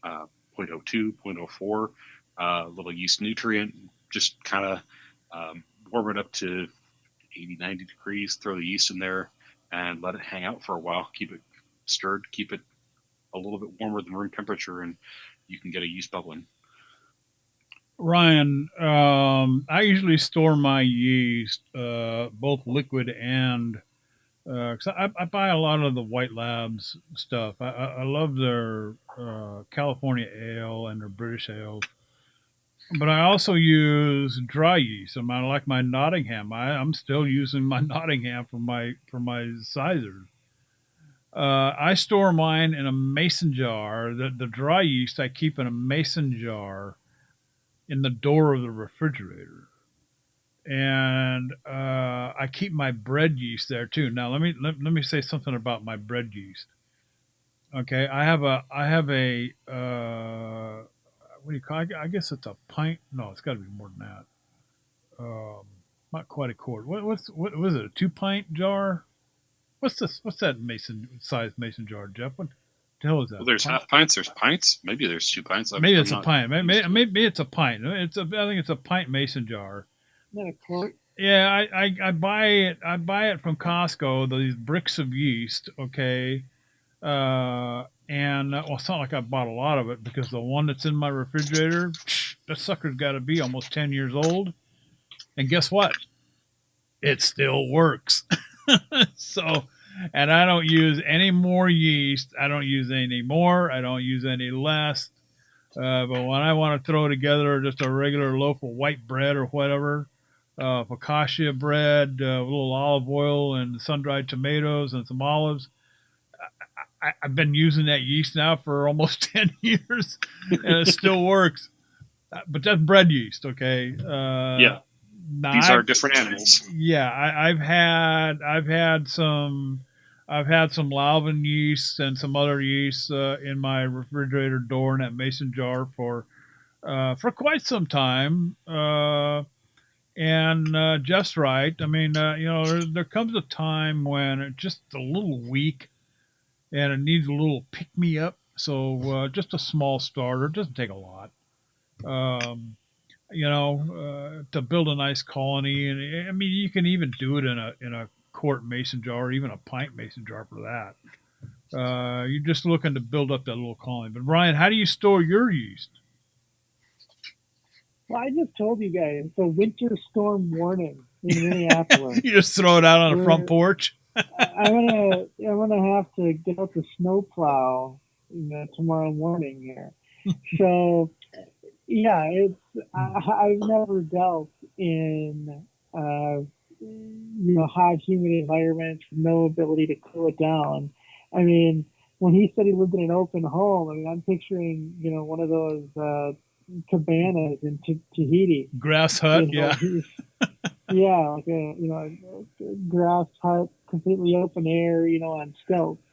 0.02, 0.04, a little yeast nutrient, just kind of warm it up to 80, 90 degrees, throw the yeast in there and let it hang out for a while. Keep it stirred, keep it a little bit warmer than room temperature, and you can get a yeast bubbling. Ryan, I usually store my yeast, both liquid and because I buy a lot of the White Labs stuff. I love their California ale and their British ale, but I also use dry yeast. I like my Nottingham. I'm still using my Nottingham for my sizers. I store mine in a mason jar. The dry yeast I keep in a mason jar in the door of the refrigerator, and I keep my bread yeast there too. Now let me say something about my bread yeast. Okay, I have a what do you call it? I guess it's a pint. No, it's got to be more than that. Not quite a quart. What was it? A 2 pint jar? What's this? What's that size mason jar, Jeff? What the hell is that? Well, there's half pints. There's pints. Maybe there's 2 pints. Maybe it's a pint. Maybe it's a pint. I think it's a pint mason jar. Not a quart. Yeah, I buy it. I buy it from Costco. These bricks of yeast. Okay, and well, it's not like I bought a lot of it because the one that's in my refrigerator, that sucker's got to be almost 10 years old. And guess what? It still works. So, and I don't use any more yeast. I don't use any more. I don't use any less. But when I want to throw together just a regular loaf of white bread or whatever, focaccia bread, a little olive oil and sun-dried tomatoes and some olives, I've been using that yeast now for almost 10 years and it still works. But that's bread yeast, okay? Yeah. These are different animals. Yeah, I've had some I've had some Lalvin yeast and some other yeast in my refrigerator door in that mason jar for quite some time. And just right. I mean, there comes a time when it's just a little weak and it needs a little pick me up. So just a small starter, it doesn't take a lot. Um, to build a nice colony, and I mean, you can even do it in a quart mason jar, or even a pint mason jar for that. You're just looking to build up that little colony. But Ryan, how do you store your yeast? Well, I just told you guys it's a winter storm warning in Minneapolis. You just throw it out on the front porch. I'm gonna have to get out the snowplow, tomorrow morning here. So yeah, I've never dealt in hot, humid environments with no ability to cool it down. I mean, when he said he lived in an open home, I mean, I'm picturing one of those cabanas in Tahiti. Grass hut, yeah. Yeah, like a grass hut, completely open air, on stilts.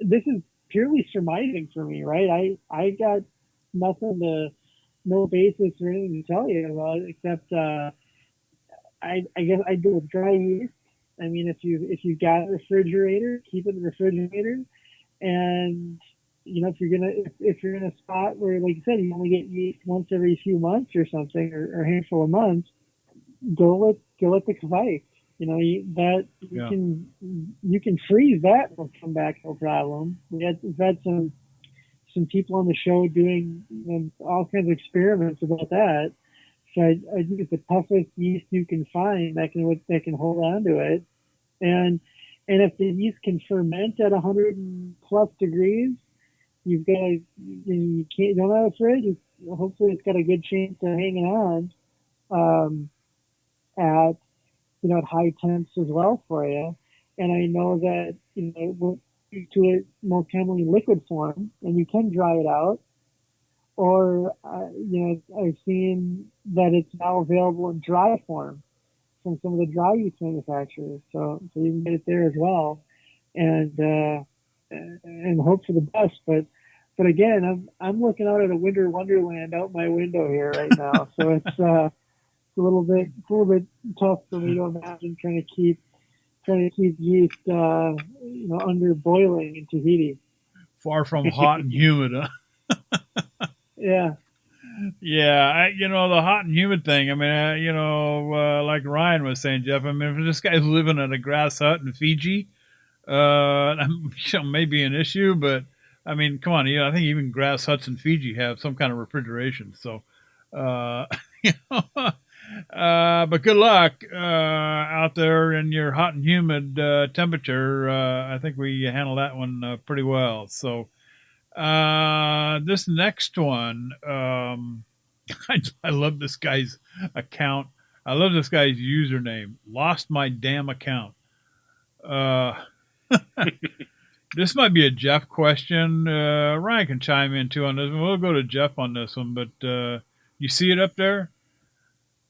This is purely surmising for me, right? I got no basis or anything to tell you about it, except I guess I do with dry yeast. I mean, if you got a refrigerator, keep it in the refrigerator, and if you're in a spot where, like you said, you only get yeast once every few months or something, or a handful of months, go with the Kveik. You can freeze that and come back no problem. We've had some people on the show doing all kinds of experiments about that. So I think it's the toughest yeast you can find that can hold on to it, and if the yeast can ferment at 100 plus degrees, you don't have a fridge. Hopefully, it's got a good chance of hanging on at high temps as well for you. And I know that we'll to it more commonly liquid form, and you can dry it out. Or I've seen that it's now available in dry form from some of the dry yeast manufacturers. So you can get it there as well, and hope for the best. But again, I'm looking out at a winter wonderland out my window here right now. So it's a little bit tough for me to imagine trying to keep yeast under boiling in Tahiti. Far from hot and humid, huh? Yeah. Yeah, the hot and humid thing. I mean, like Ryan was saying, Jeff. I mean, if this guy's living in a grass hut in Fiji, may be an issue. But I mean, come on, I think even grass huts in Fiji have some kind of refrigeration. So, but good luck out there in your hot and humid temperature. I think we handled that one pretty well. So. This next one, I love this guy's account. I love this guy's username. Lost my damn account. This might be a Jeff question. Ryan can chime in too on this one. We'll go to Jeff on this one, but you see it up there?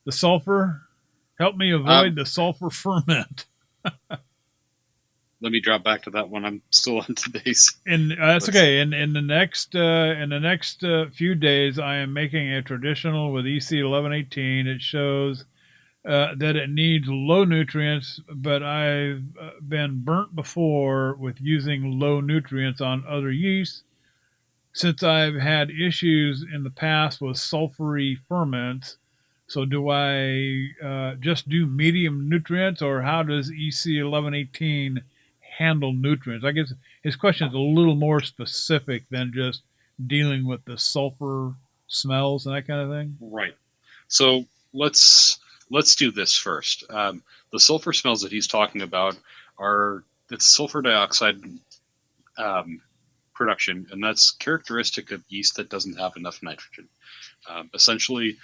The sulfur? Help me avoid the sulfur ferment. Let me drop back to that one. I'm still on today's. And that's okay. In the next few days, I am making a traditional with EC 1118. It shows that it needs low nutrients, but I've been burnt before with using low nutrients on other yeasts. Since I've had issues in the past with sulfury ferments, so do I just do medium nutrients, or how does EC 1118 handle nutrients? I guess his question is a little more specific than just dealing with the sulfur smells and that kind of thing. Right. So let's do this first. The sulfur smells that he's talking about it's sulfur dioxide production, and that's characteristic of yeast that doesn't have enough nitrogen. Essentially,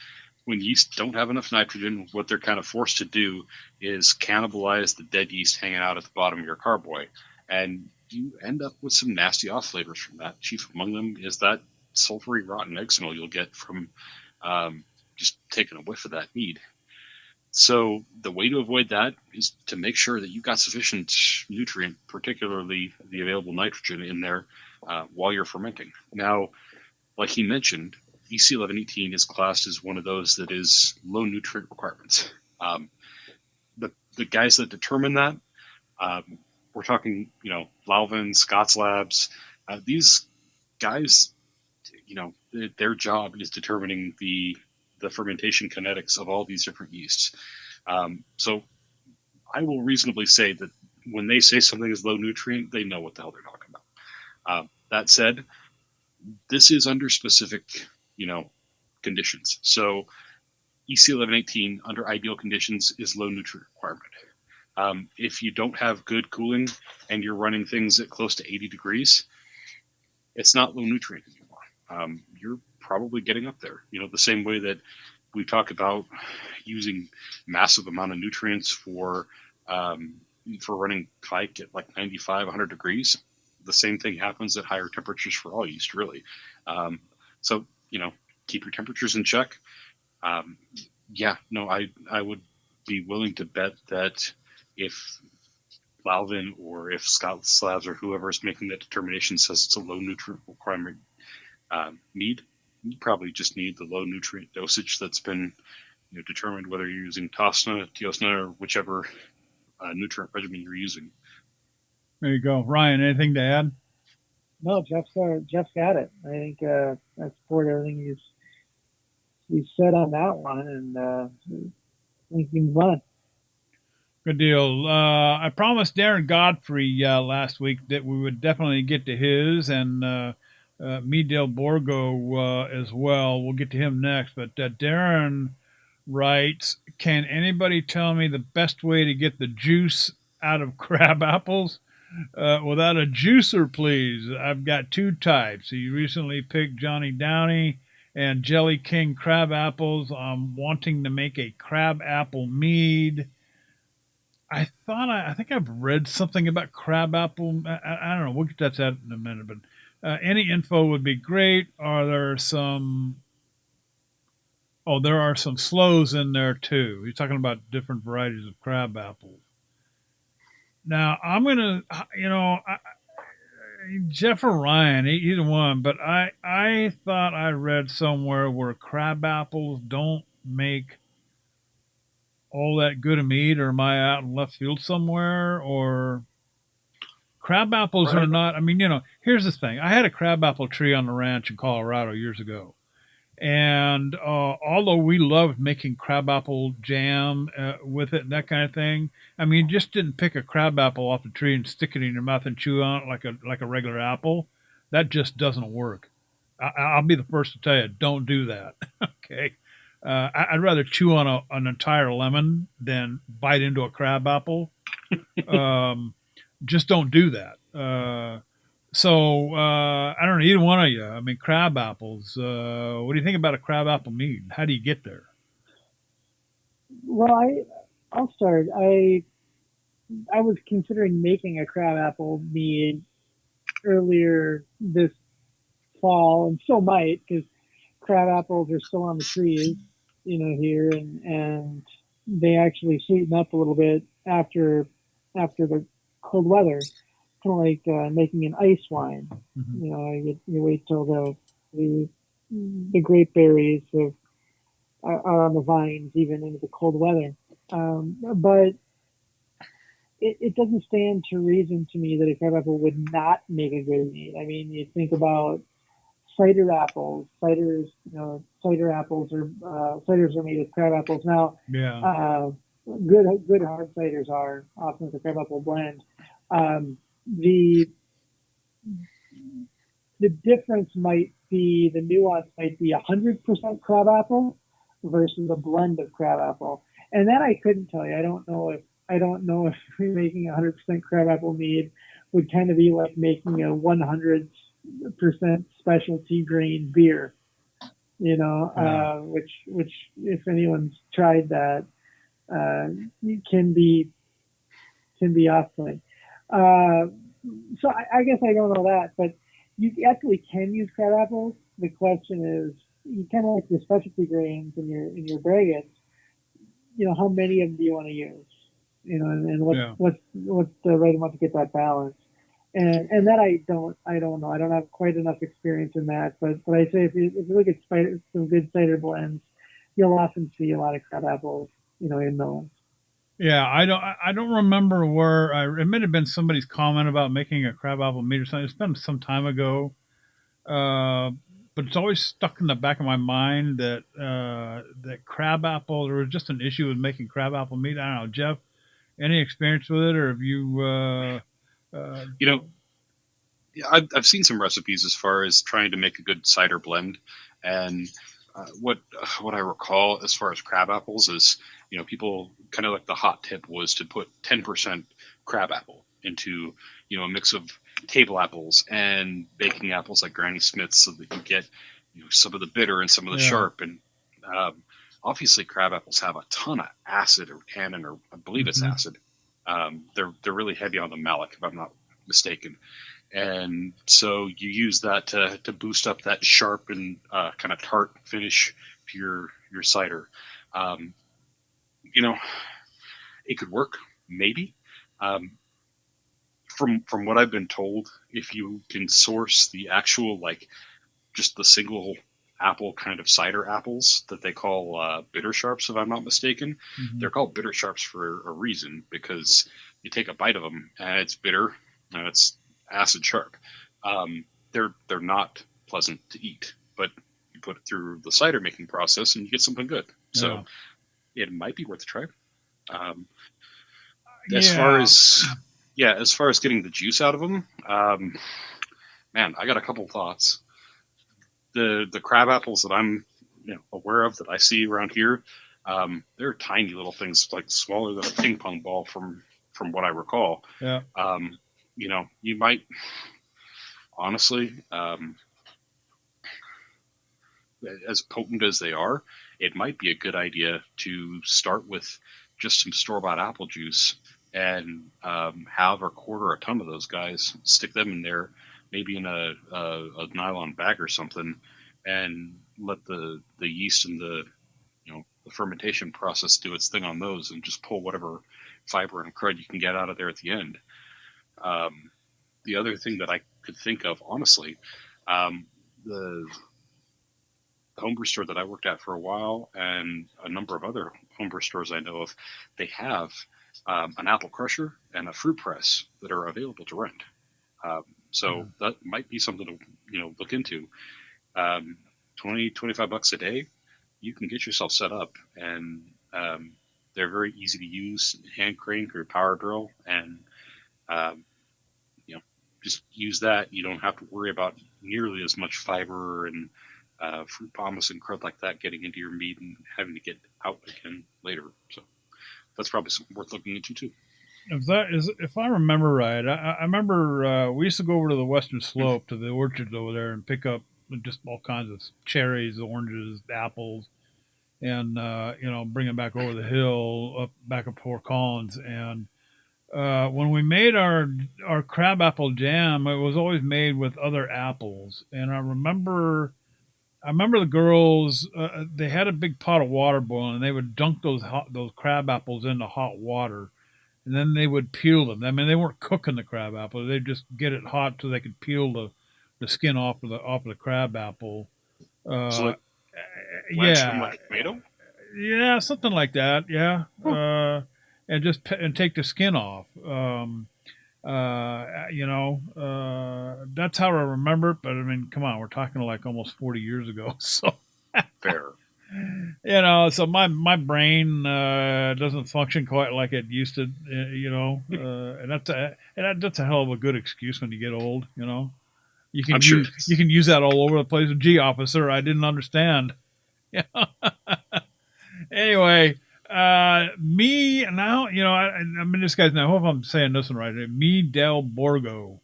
when yeast don't have enough nitrogen, what they're kind of forced to do is cannibalize the dead yeast hanging out at the bottom of your carboy. And you end up with some nasty off flavors from that. Chief among them is that sulfury rotten egg smell you'll get from just taking a whiff of that mead. So the way to avoid that is to make sure that you've got sufficient nutrient, particularly the available nitrogen, in there while you're fermenting. Now, like he mentioned, EC 1118 is classed as one of those that is low nutrient requirements. The guys that determine that, we're talking, Lalvin, Scott's Labs. These guys, their job is determining the fermentation kinetics of all these different yeasts. So I will reasonably say that when they say something is low nutrient, they know what the hell they're talking about. That said, this is under specific, conditions. So EC 1118 under ideal conditions is low nutrient requirement. If you don't have good cooling and you're running things at close to 80 degrees, it's not low nutrient anymore. You're probably getting up there. The same way that we talk about using massive amount of nutrients for running pike at like 95, 100 degrees. The same thing happens at higher temperatures for all yeast, really. So, keep your temperatures in check. I would be willing to bet that if Lalvin or if Scott's Labs or whoever is making that determination says it's a low nutrient requirement mead, you probably just need the low nutrient dosage that's been determined, whether you're using TOSNA, TIOSNA, or whichever nutrient regimen you're using. There you go. Ryan, anything to add? No, Jeff's got it. I think I support everything he's said on that one, and I think we can move on. Good deal. I promised Darren Godfrey last week that we would definitely get to his, and Mead Del Borgo as well. We'll get to him next. But Darren writes, can anybody tell me the best way to get the juice out of crab apples? Without a juicer, please. I've got two types. He recently picked Johnny Downey and Jelly King crab apples. I'm wanting to make a crab apple mead. I think I've read something about crab apple. I don't know. We'll get to that in a minute. But any info would be great. Are there some? Oh, there are some slows in there too. He's talking about different varieties of crab apples. Now, I'm going to, Jeff or Ryan, either one, but I thought I read somewhere where crab apples don't make all that good a mead, or am I out in left field somewhere? Or crab apples are not, here's the thing. I had a crab apple tree on the ranch in Colorado years ago. And although we loved making crab apple jam with it and that kind of thing, you just didn't pick a crab apple off the tree and stick it in your mouth and chew on it like a regular apple. That just doesn't work. I'll be the first to tell you, don't do that. Okay, I'd rather chew on an entire lemon than bite into a crab apple. Just don't do that. So I don't know, either one of you. Crab apples. What do you think about a crab apple mead? How do you get there? Well, I'll start. I was considering making a crab apple mead earlier this fall, and still might, because crab apples are still on the trees, here, and they actually sweeten up a little bit after the cold weather. Kind of like making an ice wine. Mm-hmm. You wait till the grape berries are on the vines even into the cold weather. But it doesn't stand to reason to me that a crab apple would not make a good mead. You think about cider apples. Cider apples ciders are made with crab apples. Now, yeah. Good hard ciders are often with a crab apple blend. The difference might be, the nuance might be 100% crab apple versus a blend of crab apple, and that I couldn't tell you. I don't know if making 100% crab apple mead would kind of be like making a 100% specialty grain beer, which if anyone's tried that, can be off-putting. So I guess I don't know that, but you actually can use crab apples. The question is, you kind of like your specialty grains and your braggots. how many of them do you want to use? And Yeah. what's the right amount to get that balance? And that I don't know. I don't have quite enough experience in that. But I say if you look at some good cider blends, you'll often see a lot of crab apples, in those. Yeah, I don't remember where it might have been somebody's comment about making a crab apple meat or something. It's been some time ago, uh, but it's always stuck in the back of my mind that that crab apple. There was just an issue with making crab apple meat. I don't know, Jeff. Any experience with it, or have you? Uh, You know, yeah, I've seen some recipes as far as trying to make a good cider blend, and what I recall as far as crab apples is, people kind of like the hot tip was to put 10% crab apple into, a mix of table apples and baking apples like Granny Smith's, so that you get, some of the bitter and some of the yeah. sharp. And um, obviously, crab apples have a ton of acid or tannin, or I believe it's Hmm. acid. They're really heavy on the malic, if I'm not mistaken, and so you use that to boost up that sharp and kind of tart finish to your cider. Um, you know, it could work, maybe. Um, from what I've been told, if you can source the actual, like, just the single apple kind of cider apples that they call bitter sharps, if I'm not mistaken, Hmm. they're called bitter sharps for a reason, because you take a bite of them and it's bitter and it's acid sharp. They're not pleasant to eat, but you put it through the cider making process and you get something good. So Yeah. it might be worth a try. Um, as far Yeah. as Yeah, as far as getting the juice out of them, man, I got a couple thoughts. The crab apples that I'm aware of, that I see around here, they're tiny little things, like smaller than a ping pong ball, from what I recall. Yeah. Um, you might honestly, as potent as they are, it might be a good idea to start with just some store bought apple juice, and have or quarter a ton of those guys, stick them in there, maybe in a nylon bag or something, and let the yeast and the fermentation process do its thing on those, and just pull whatever fiber and crud you can get out of there at the end. Um, the other thing that I could think of, honestly, um, the homebrew store that I worked at for a while, and a number of other homebrew stores I know of, they have an apple crusher and a fruit press that are available to rent. Yeah. So that might be something to look into. Um, 20-25 bucks a day, you can get yourself set up, and they're very easy to use. Hand crank or power drill, and um, you know just use that. You don't have to worry about nearly as much fiber and fruit pomace and crud like that getting into your meat and having to get out again later. So that's probably something worth looking into too. If I remember right, I remember we used to go over to the Western Slope to the orchards over there and pick up just all kinds of cherries, oranges, apples, and bring them back over the hill up back up Fort Collins. And when we made our crab apple jam, it was always made with other apples. And I remember the girls. They had a big pot of water boiling, and they would dunk those crab apples into hot water, and then they would peel them. I mean, they weren't cooking the crab apple; they'd just get it hot so they could peel the skin off of the crab apple. So Uh, like blanch them yeah, like a tomato. yeah, something like that. Yeah, Huh. and and take the skin off. That's how I remember it. But I mean, come on, we're talking like almost 40 years ago. So Fair. so my brain doesn't function quite like it used to. And that's a hell of a good excuse when you get old. You I'm can sure use it you is. can use that all over the place. Gee, officer, I didn't understand. Anyway, me now, I mean, this guy's now. I hope I'm saying this one right. Me Del Borgo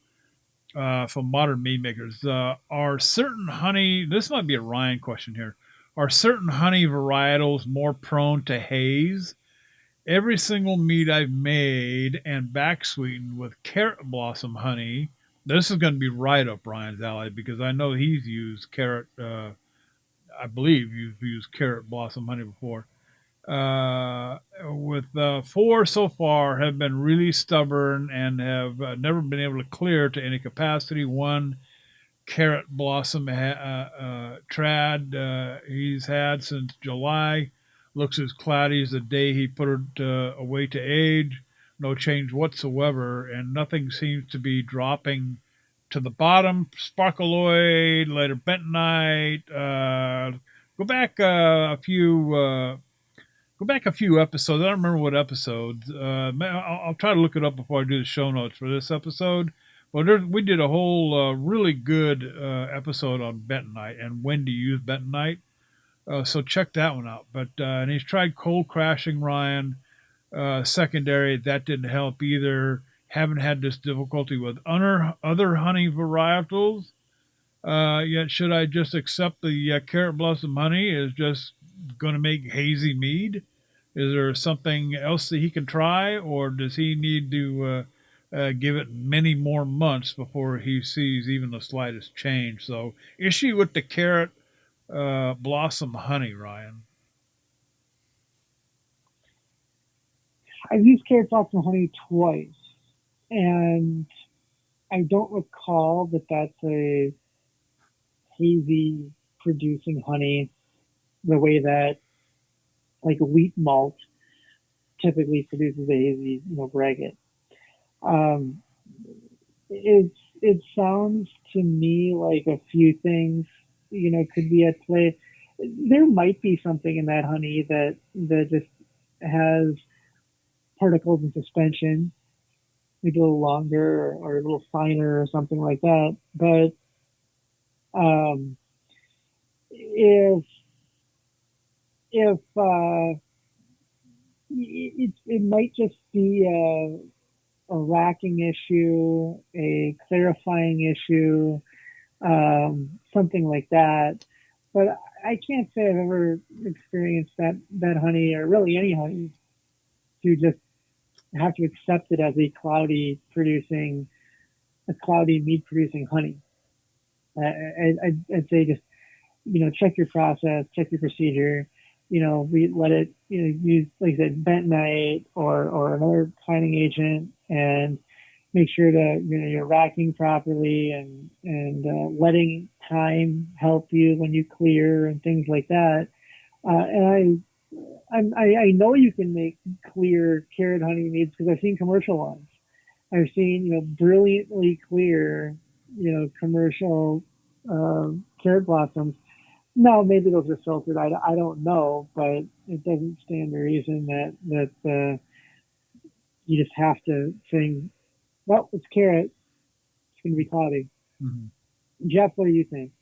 from Modern Mead Makers. Are certain honey? This might be a Ryan question here. Are certain honey varietals more prone to haze? Every single mead I've made and back sweetened with carrot blossom honey. This is going to be right up Ryan's alley because I know he's used carrot. I believe you've used carrot blossom honey before. With four so far have been really stubborn and have never been able to clear to any capacity. One carrot blossom trad he's had since July. Looks as cloudy as the day he put it away to age. No change whatsoever, and nothing seems to be dropping to the bottom. Sparkleoid, later bentonite. Go back a few. Go back a few episodes. I don't remember what episodes. I'll try to look it up before I do the show notes for this episode. Well, we did a whole really good episode on bentonite and when to use bentonite. So check that one out. But and he's tried cold crashing Ryan secondary. That didn't help either. Haven't had this difficulty with other honey varietals. Yet should I just accept the carrot blossom honey is just going to make hazy mead? Is there something else that he can try, or does he need to give it many more months before he sees even the slightest change? So, issue with the carrot blossom honey, Ryan. I've used carrot blossom honey twice, and I don't recall that that's a hazy producing honey the way that like a wheat malt typically produces a hazy, braggot. Um, it sounds to me like a few things, could be at play. There might be something in that honey that just has particles in suspension, maybe a little longer or a little finer or something like that. But if it might just be a racking issue, a clarifying issue, something like that. But I can't say I've ever experienced that honey, or really any honey, to just have to accept it as a cloudy mead producing honey. I'd say just check your process, check your procedure. We let it use, like I said, bentonite or another fining agent, and make sure that you're racking properly and letting time help you when you clear and things like that. And I know you can make clear carrot honey meads because I've seen commercial ones. I've seen brilliantly clear commercial carrot blossoms. No, maybe those are filtered. I don't know, but it doesn't stand to reason that you just have to think, well, it's carrot. It's going to be cloudy. Mm-hmm. Jeff, what do you think?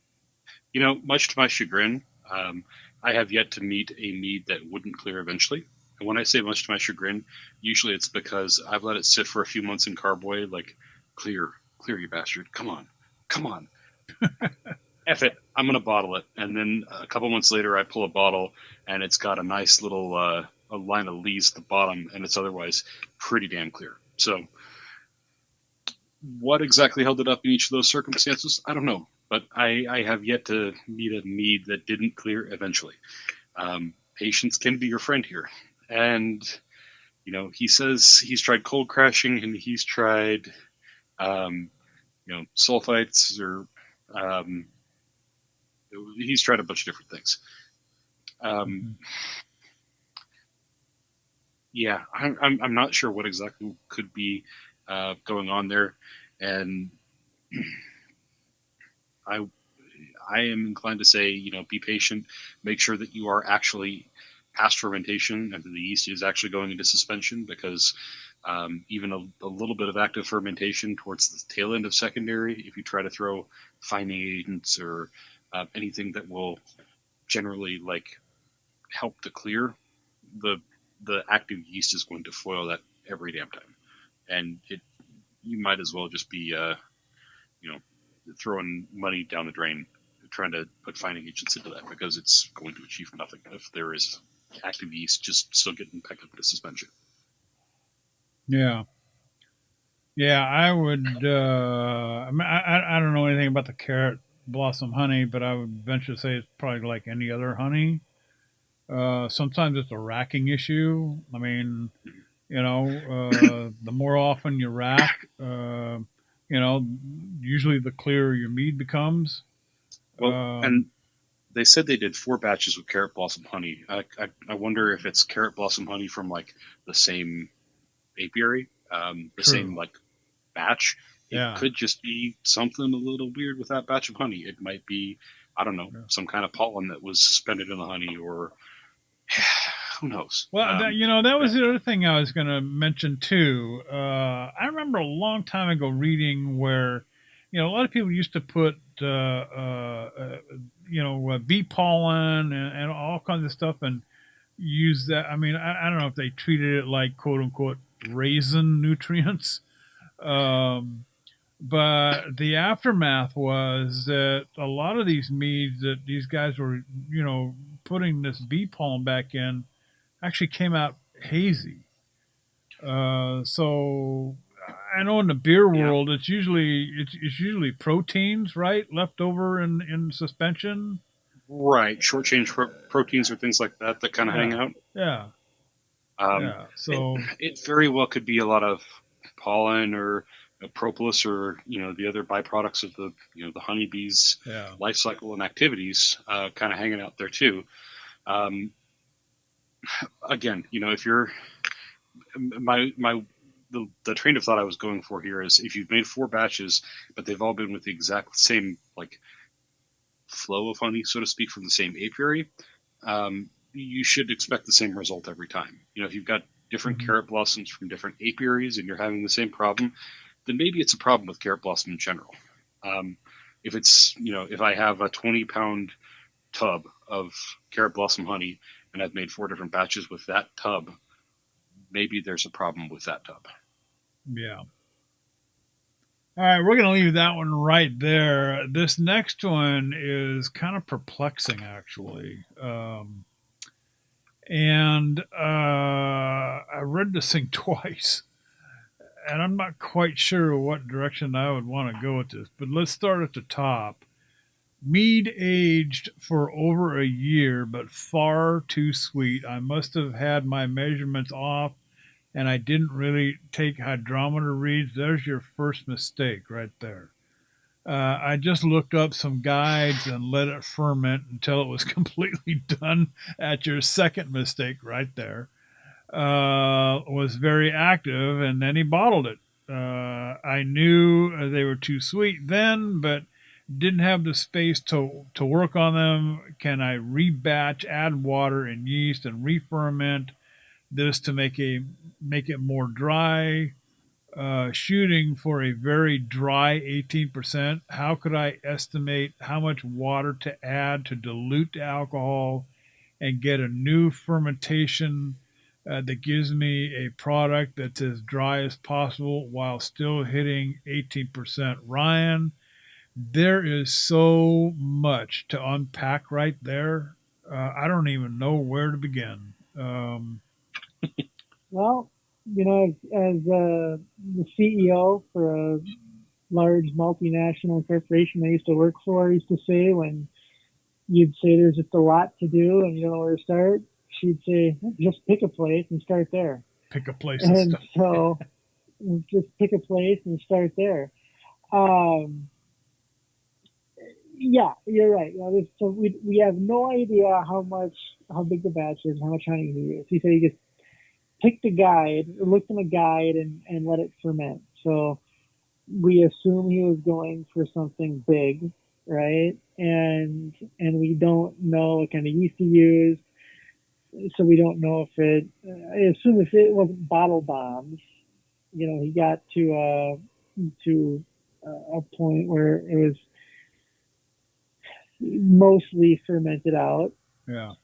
Much to my chagrin, I have yet to meet a mead that wouldn't clear eventually. And when I say much to my chagrin, usually it's because I've let it sit for a few months in carboy, like, clear, you bastard. Come on. F it, I'm going to bottle it. And then a couple months later, I pull a bottle, and it's got a nice little a line of lees at the bottom, and it's otherwise pretty damn clear. So what exactly held it up in each of those circumstances? I don't know. But I have yet to meet a mead that didn't clear eventually. Patience can be your friend here. And, he says he's tried cold crashing and he's tried, sulfites or he's tried a bunch of different things. Yeah, I'm not sure what exactly could be going on there. And I am inclined to say, be patient. Make sure that you are actually past fermentation and that the yeast is actually going into suspension, because even a little bit of active fermentation towards the tail end of secondary, if you try to throw fining agents or anything that will generally help to clear, the active yeast is going to foil that every damn time, and you might as well just be throwing money down the drain trying to put fining agents into that, because it's going to achieve nothing if there is active yeast just still getting back up into suspension. Yeah, I would. I don't know anything about the carrot blossom honey, but I would venture to say it's probably like any other honey. Sometimes it's a racking issue. I mean, the more often you rack, usually the clearer your mead becomes. Well, Um, and they said they did 4 batches with carrot blossom honey. I wonder if it's carrot blossom honey from like the same apiary, the same True. like batch. It Yeah. could just be something a little weird with that batch of honey. It might be, I don't know, Yeah. some kind of pollen that was suspended in the honey, or who knows. Well, that was the other thing I was going to mention too. I remember a long time ago reading where, a lot of people used to put, bee pollen and all kinds of stuff and use that. I mean, I don't know if they treated it like quote unquote raisin nutrients. Um, but the aftermath was that a lot of these meads that these guys were, putting this bee pollen back in actually came out hazy. So I know in the beer Yeah, world, it's usually proteins, right, left over in suspension. right. Short chain proteins or things like that that kind of hang Yeah, out. yeah, Um, yeah. it So it very well could be a lot of pollen or propolis or the other byproducts of the honeybees yeah, life cycle and activities kind of hanging out there too. Um, Again, if you're the train of thought I was going for here is if you've made 4 batches, but they've all been with the exact same like flow of honey, so to speak, from the same apiary, you should expect the same result every time. If you've got different hmm carrot blossoms from different apiaries and you're having the same problem, then maybe it's a problem with carrot blossom in general. Um, if it's, if I have a 20-pound tub of carrot blossom honey and I've made 4 different batches with that tub, maybe there's a problem with that tub. yeah. All right, we're gonna leave that one right there. This next one is kind of perplexing, actually. And I read this thing twice, and I'm not quite sure what direction I would want to go with this. But let's start at the top. Mead aged for over a year, but far too sweet. I must have had my measurements off, and I didn't really take hydrometer reads. There's your first mistake right there. I just looked up some guides and let it ferment until it was completely done at your second mistake right there. Was very active, and then he bottled it. I knew they were too sweet then, but didn't have the space to work on them. Can I rebatch, add water and yeast, and re-ferment this to make it more dry? Shooting for a very dry 18%. How could I estimate how much water to add to dilute the alcohol and get a new fermentation that gives me a product that's as dry as possible while still hitting 18%? Ryan, there is so much to unpack right there. I don't even know where to begin. Well, as the CEO for a large multinational corporation I used to work for, I used to say when you'd say there's just a lot to do and you don't know where to start, she'd say, just pick a place and start there. Pick a place and And stuff. so just pick a place and start there. Um, yeah, you're right. So we have no idea how big the batch is, how much honey he used. He said he just picked a guide, looked in a guide, and let it ferment. So we assume he was going for something big, right? And we don't know what kind of yeast he used, so we don't know if it. I assume if it wasn't bottle bombs, he got to a point where it was mostly fermented out. Yeah.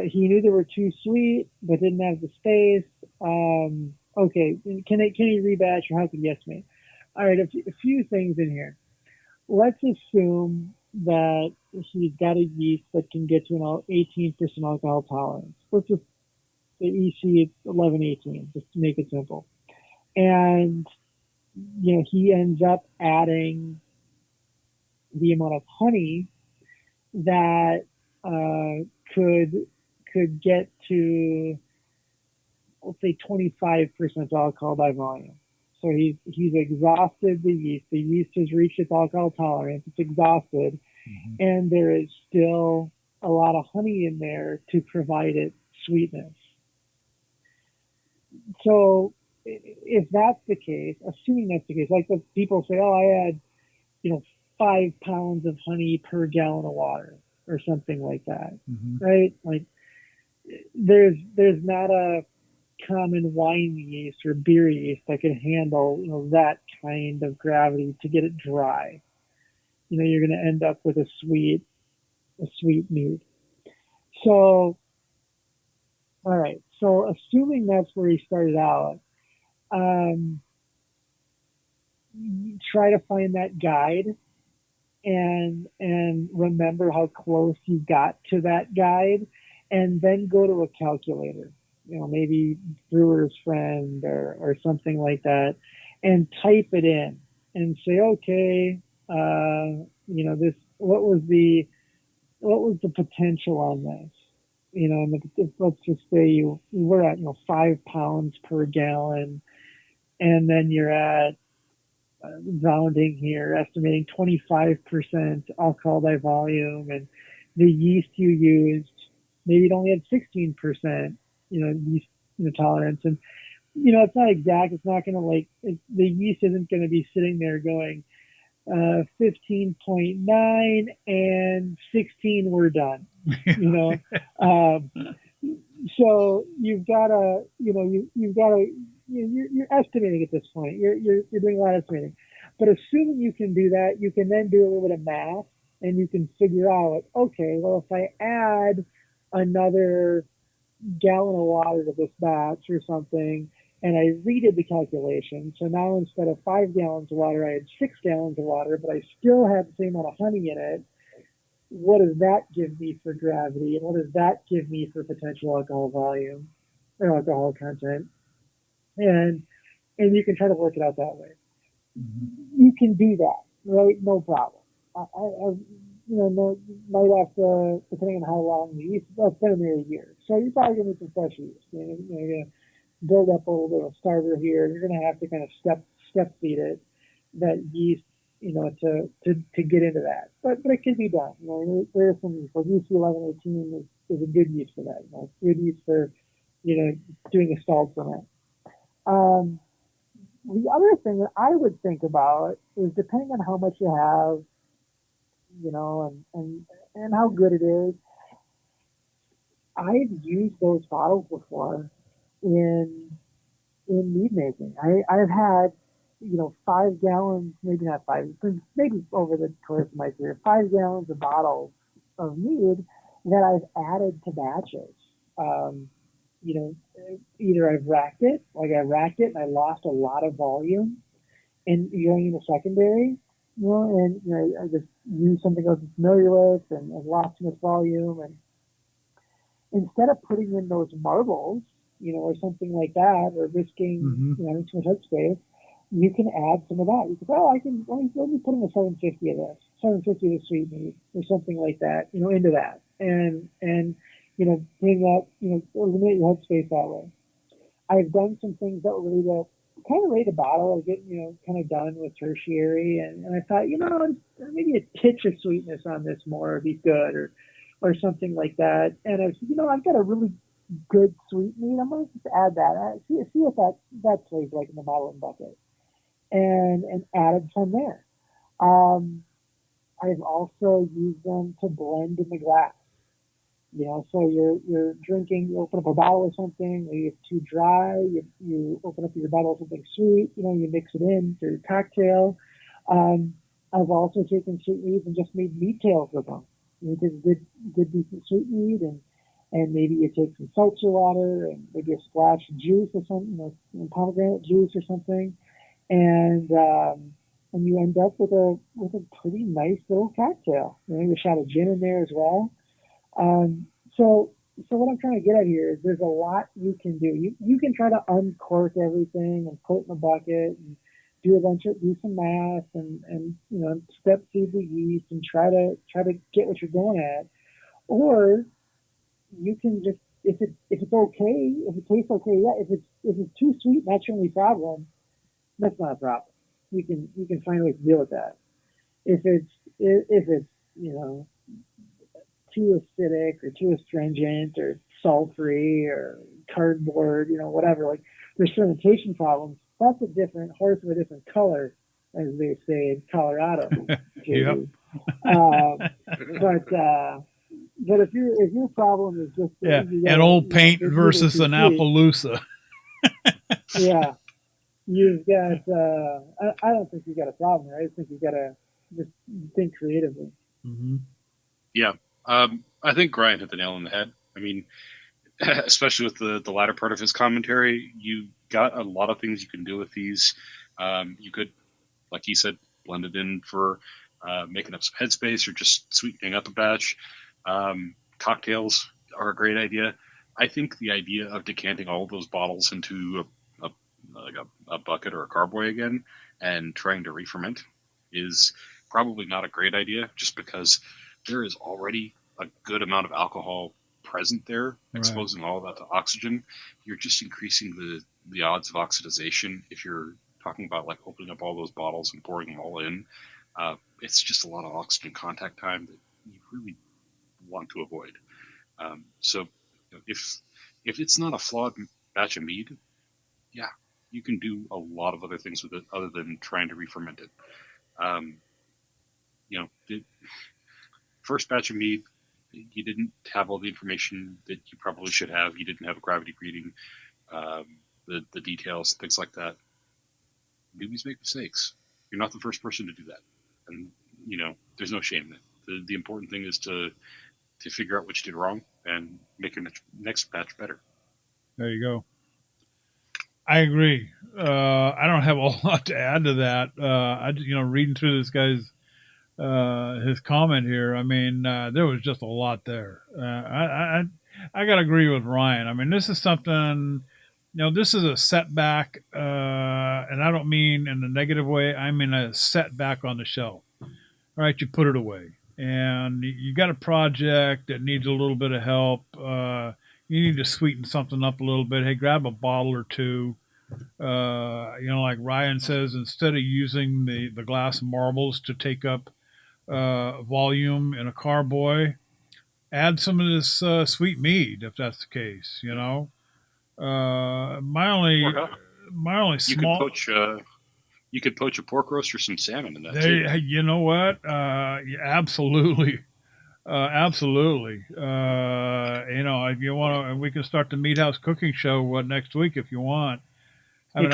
He knew they were too sweet, but didn't have the space. Okay, can he rebatch or how can he estimate? All right, a few things in here. Let's assume that he's got a yeast that can get to an 18% alcohol tolerance. Let's just the EC 1118, just to make it simple. And he ends up adding the amount of honey that could could get to, let's say, 25% alcohol by volume. So he's exhausted the yeast. The yeast has reached its alcohol tolerance. It's exhausted, and there is still a lot of honey in there to provide it sweetness. So if that's the case, assuming that's the case, like the people say, oh, I had, 5 pounds of honey per gallon of water or something like that, right? Like there's not a common wine yeast or beer yeast that can handle, that kind of gravity to get it dry. You're going to end up with a sweet mead. So, all right. So assuming that's where he started out, try to find that guide and remember how close you got to that guide, and then go to a calculator, maybe Brewer's Friend or something like that, and type it in and say, okay, this, what was the potential on this? Let's just say you were at 5 pounds per gallon, and then you're at rounding here, estimating 25% alcohol by volume, and the yeast you used, maybe it only had 16%, yeast tolerance, and it's not exact. It's not going to the yeast isn't going to be sitting there going 15.9 and 16, we're done. So you've got to, you're estimating at this point. You're doing a lot of estimating, but assuming you can do that, you can then do a little bit of math, and you can figure out, okay, well, if I add another gallon of water to this batch or something, and I redid the calculation, so now instead of 5 gallons of water, I had 6 gallons of water, but I still have the same amount of honey in it. What does that give me for gravity, and what does that give me for potential alcohol volume or alcohol content? And you can try to work it out that way. You can do that, right? No problem. Might have to, depending on how long the yeast, it's been there a year, so you're probably gonna need some fresh yeast. You're gonna build up a little bit of a starter here. You're gonna have to kind of step feed it, that yeast, to get into that. But it can be done. There are some, for UC 1118 is a good use for that. Good use for, doing a stalled ferment. The other thing that I would think about is, depending on how much you have, and how good it is. I've used those bottles before in mead making. I've had 5 gallons, maybe not 5, maybe over the course of my career, 5 gallons of bottles of mead that I've added to batches. Either I've racked it, and I lost a lot of volume in going into secondary, and I just used something I was familiar with and lost too much volume, and instead of putting in those marbles, or something like that, or risking too much headspace, you can add some of that. You can say, let me put in a 750 of this, 750 of the sweet mead, or something like that, into that, and bring that, eliminate your headspace that way. I've done some things that were ready to bottle. I was getting, kind of done with tertiary, and I thought, maybe a titch of sweetness on this more would be good, or something like that. And I said, I've got a really good sweet mead. I'm going to just add that. See what that tastes like in the bottling bucket, and added some there. I've also used them to blend in the glass. So you're drinking, you open up a bottle of something, maybe it's too dry, you open up your bottle of something sweet, you mix it in for your cocktail. I've also taken sweet meads and just made mead tails with them. You take good decent sweet mead, and maybe you take some seltzer water and maybe a splash of juice or something, pomegranate juice or something, and you end up with a pretty nice little cocktail. Maybe a shot of gin in there as well. So what I'm trying to get at here is, there's a lot you can do. You can try to uncork everything and put it in a bucket and do some math and step feed the yeast and try to get what you're going at, or you can just if it's okay, if it tastes okay, yeah. If it's too sweet, that's your only problem. That's not a problem. You can find a way to deal with that. If it's you know too acidic or too astringent or sulfury or cardboard, whatever, like there's fermentation problems. That's a different horse with a different color, as they say in Colorado. Yep. But if your problem is just an old paint versus an Appaloosa. Yeah, you've got. I don't think you got a problem there. I think you got to just think creatively. Mm-hmm. Yeah, I think Ryan hit the nail on the head. I mean, especially with the latter part of his commentary, you got a lot of things you can do with these. You could, like he said, blend it in for making up some headspace or just sweetening up a batch. Cocktails are a great idea. I think the idea of decanting all of those bottles into a bucket or a carboy again and trying to re-ferment is probably not a great idea, just because there is already a good amount of alcohol present there, exposing all of that to oxygen. You're just increasing the odds of oxidization if you're talking about like opening up all those bottles and pouring them all in. It's just a lot of oxygen contact time that you really want to avoid. So if it's not a flawed batch of mead, yeah, you can do a lot of other things with it other than trying to re-ferment it. The first batch of mead, you didn't have all the information that you probably should have. You didn't have a gravity reading, the details, things like that. Newbies make mistakes. You're not the first person to do that, and there's no shame in it. The important thing is to figure out what you did wrong and make your next batch better. There you go. I agree. I don't have a lot to add to that. Reading through this guy's his comment here, I mean, there was just a lot there. I got to agree with Ryan. I mean, this is something. This is a setback, and I don't mean in a negative way. I mean a setback on the shelf. All right, you put it away, and you got a project that needs a little bit of help. You need to sweeten something up a little bit. Hey, grab a bottle or two. Like Ryan says, instead of using the glass marbles to take up volume in a carboy, add some of this sweet mead if that's the case. My only small. You could poach a pork roast or some salmon in that too. You know what? Absolutely. Absolutely. If you want to, we can start the Mead House cooking show next week if you want. I mean,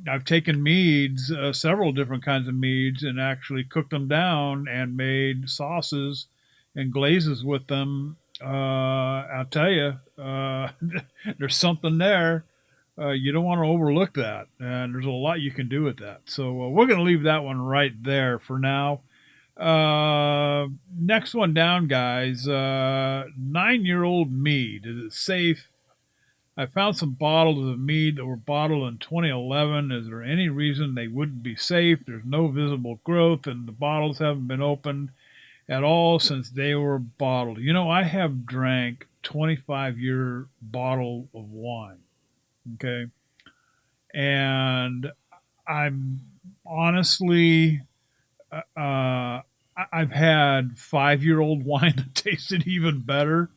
I've taken meads, several different kinds of meads, and actually cooked them down and made sauces and glazes with them. I'll tell you, there's something there. You don't want to overlook that, and there's a lot you can do with that. So we're going to leave that one right there for now. Next one down, guys. 9-year-old mead. Is it safe? I found some bottles of mead that were bottled in 2011. Is there any reason they wouldn't be safe? There's no visible growth, and the bottles haven't been opened at all since they were bottled. I have drank 25-year bottle of wine. Okay. And I'm honestly, I've had 5-year-old wine that tasted even better.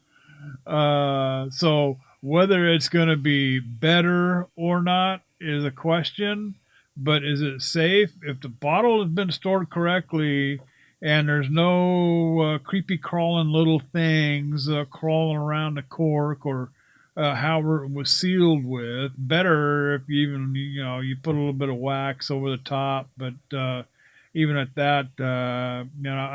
So whether it's going to be better or not is a question, but is it safe? If the bottle has been stored correctly and there's no creepy crawling little things crawling around the cork or however it was sealed with, better if you even, you put a little bit of wax over the top, but even at that, I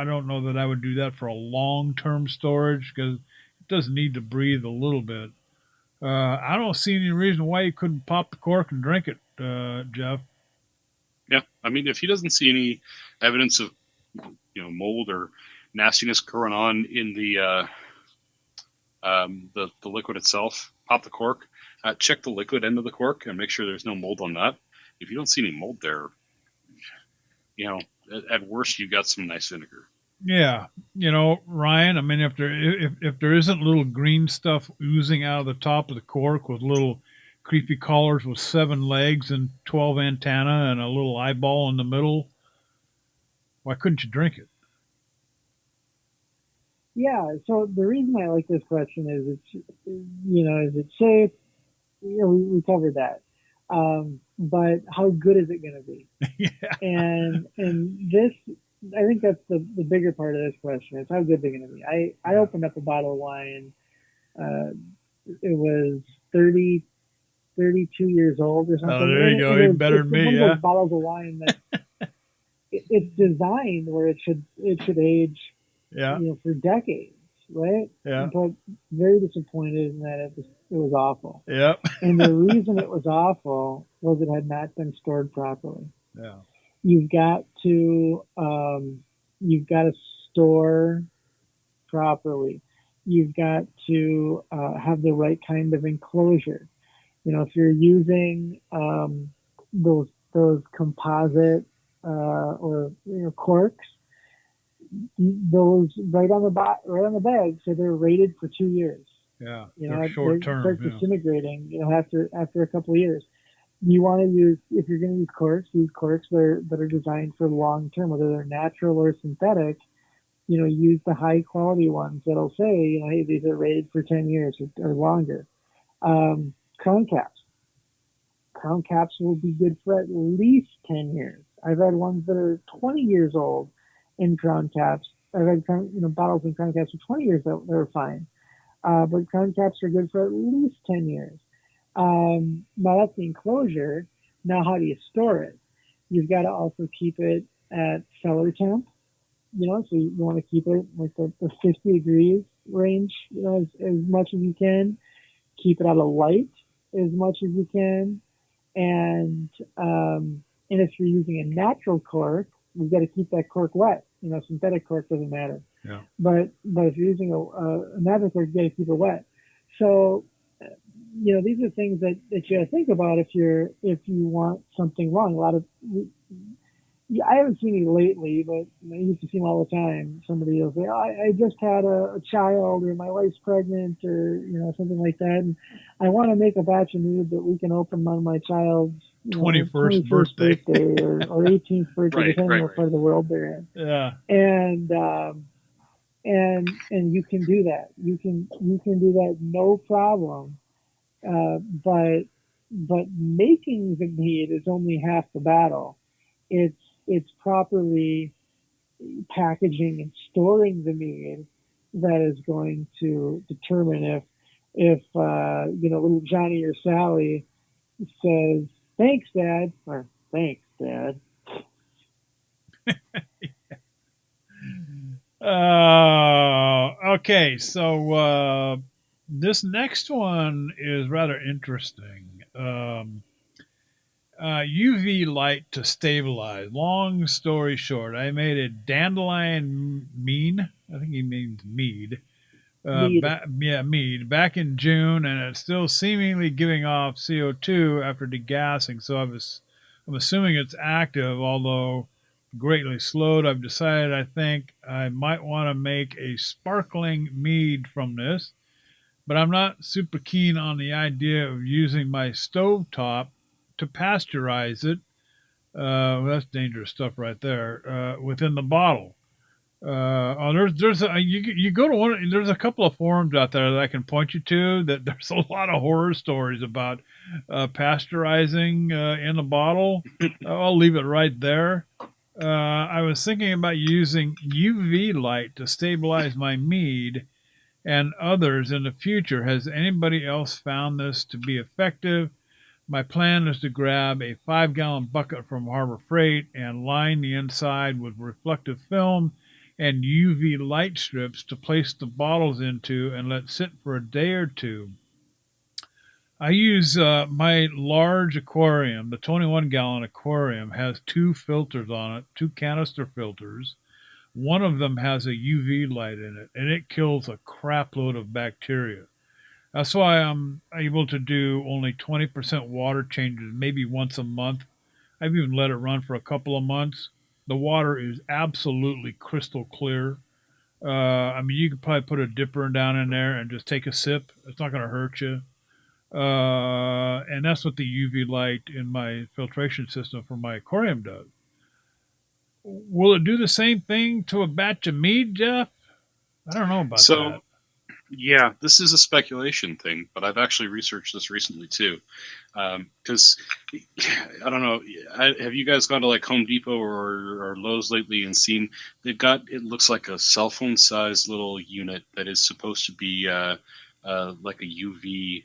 don't know that I would do that for a long-term storage because it does need to breathe a little bit. I don't see any reason why you couldn't pop the cork and drink it, Jeff. Yeah, I mean, if he doesn't see any evidence of, mold or nastiness going on in the liquid itself, pop the cork, check the liquid end of the cork and make sure there's no mold on that. If you don't see any mold there, at worst, you've got some nice vinegar. Yeah, Ryan. I mean, if there isn't little green stuff oozing out of the top of the cork with little creepy collars with 7 legs and 12 antenna and a little eyeball in the middle, why couldn't you drink it? Yeah. So the reason I like this question is is it safe? We covered that. But how good is it going to be? Yeah, And this, I think that's the bigger part of this question is how good they're going to be. I yeah. opened up a bottle of wine. Uh, it was 30 32 years old or Oh, something. there you And go. Even better it's than me. one of those Yeah, bottles of wine that it's designed where it should age, yeah, for decades, right? yeah, But very disappointed in that it was awful. yeah, And the reason it was awful was it had not been stored properly. yeah. You've got to you've got to store properly. You've got to have the right kind of enclosure. If you're using those composite or corks, those right on the bag, so they're rated for 2 years. Yeah, they're short They term. start Yeah, disintegrating. After a couple of years. You want to use if you're going to use corks that are designed for long term, whether they're natural or synthetic. Use the high quality ones that'll say, hey, these are rated for 10 years or longer. Crown caps. Crown caps will be good for at least 10 years. I've had ones that are 20 years old in crown caps. I've had bottles in crown caps for 20 years that were fine. But crown caps are good for at least 10 years. Now that's the enclosure. Now, how do you store it? You've got to also keep it at cellar temp. So you want to keep it like the 50 degrees range, as much as you can. Keep it out of light as much as you can. And and if you're using a natural cork, you've got to keep that cork wet. Synthetic cork doesn't matter. yeah. But if you're using a natural cork, you got to keep it wet. So these are things that you got to think about if you want something wrong. A lot of yeah, I haven't seen any lately, but I used to see them all the time. Somebody will say, oh, I just had a child, or my wife's pregnant, or something like that, and I want to make a batch of mead that we can open on my child's 21st 21st birthday. birthday or 18th birthday, Right, depending right, on what part of the world they're in. Yeah, And you can do that. You can do that no problem. But making the mead is only half the battle. It's properly packaging and storing the mead that is going to determine if little Johnny or Sally says thanks dad or thanks dad. Okay, so this next one is rather interesting. UV light to stabilize. Long story short, I made a dandelion mean. I think he means mead. Mead. Yeah, mead. Back in June, and it's still seemingly giving off CO2 after degassing. So I'm assuming it's active, although greatly slowed. I've decided I think I might want to make a sparkling mead from this, but I'm not super keen on the idea of using my stovetop to pasteurize it. Well, that's dangerous stuff right there. Within the bottle. You go to one. There's a couple of forums out there that I can point you to. That there's a lot of horror stories about pasteurizing in a bottle. I'll leave it right there. I was thinking about using UV light to stabilize my mead and others in the future. Has anybody else found this to be effective? My plan is to grab a 5 gallon bucket from Harbor Freight and line the inside with reflective film and UV light strips to place the bottles into and let sit for a day or two. I use my large aquarium. The 21-gallon aquarium has 2 filters on it, 2 canister filters. One of them has a UV light in it, and it kills a crap load of bacteria. That's why I'm able to do only 20% water changes, maybe once a month. I've even let it run for a couple of months. The water is absolutely crystal clear. I mean, you could probably put a dipper down in there and just take a sip. It's not going to hurt you. And that's what the UV light in my filtration system for my aquarium does. Will it do the same thing to a batch of mead, Jeff? I don't know about So that. yeah, this is a speculation thing, but I've actually researched this recently too. Because I don't know, have you guys gone to like Home Depot or Lowe's lately and seen they've got, it looks like a cell phone sized little unit that is supposed to be like a UV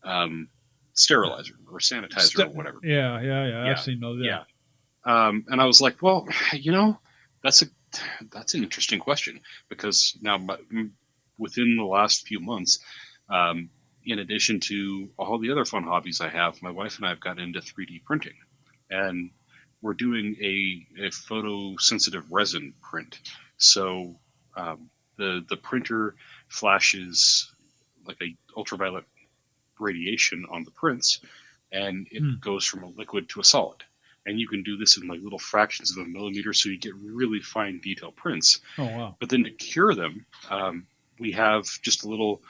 um, sterilizer or sanitizer or whatever. Yeah. I've Yeah, seen those. Yeah. yeah. And I was like, well, you know, that's a that's an interesting question because now within the last few months, um, in addition to all the other fun hobbies I have, my wife and I have gotten into 3D printing, and we're doing a photosensitive resin print. So the printer flashes like a ultraviolet radiation on the prints, and it goes from a liquid to a solid. And you can do this in like little fractions of a millimeter, so you get really fine detail prints. Oh wow. But then to cure them, we have just a little,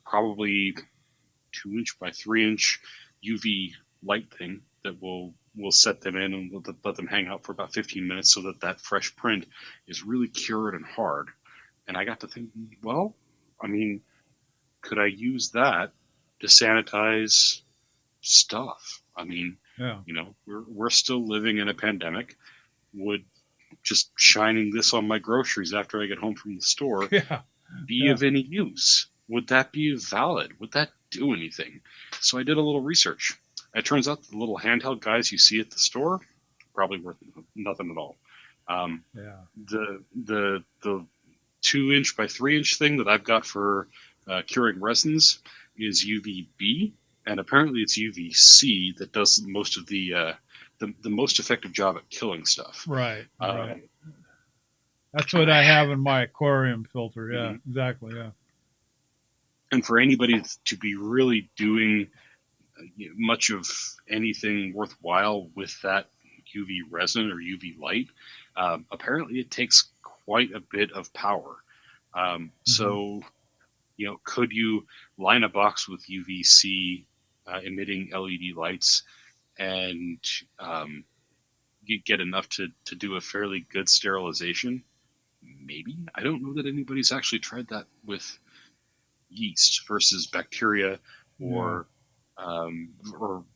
probably 2 inch by 3 inch UV light thing that will set them in and let them hang out for about 15 minutes, so that that fresh print is really cured and hard. And I got to thinking, well, I mean, could I use that to sanitize stuff? I mean, Yeah. you know, we're still living in a pandemic. Would just shining this on my groceries after I get home from the store Yeah. be of any use? Would that be valid? Would that do anything? So I did a little research. It turns out the little handheld guys you see at the store probably worth nothing at all. Yeah. The 2 inch by 3 inch thing that I've got for curing resins is UVB, and apparently it's UVC that does most of the most effective job at killing stuff. Right. Right. That's what I have in my aquarium filter. Yeah. Exactly. Yeah. And for anybody to be really doing much of anything worthwhile with that UV resin or UV light, apparently it takes quite a bit of power. So, you know, could you line a box with UVC emitting LED lights and get enough to do a fairly good sterilization? Maybe. I don't know that anybody's actually tried that with yeast versus bacteria or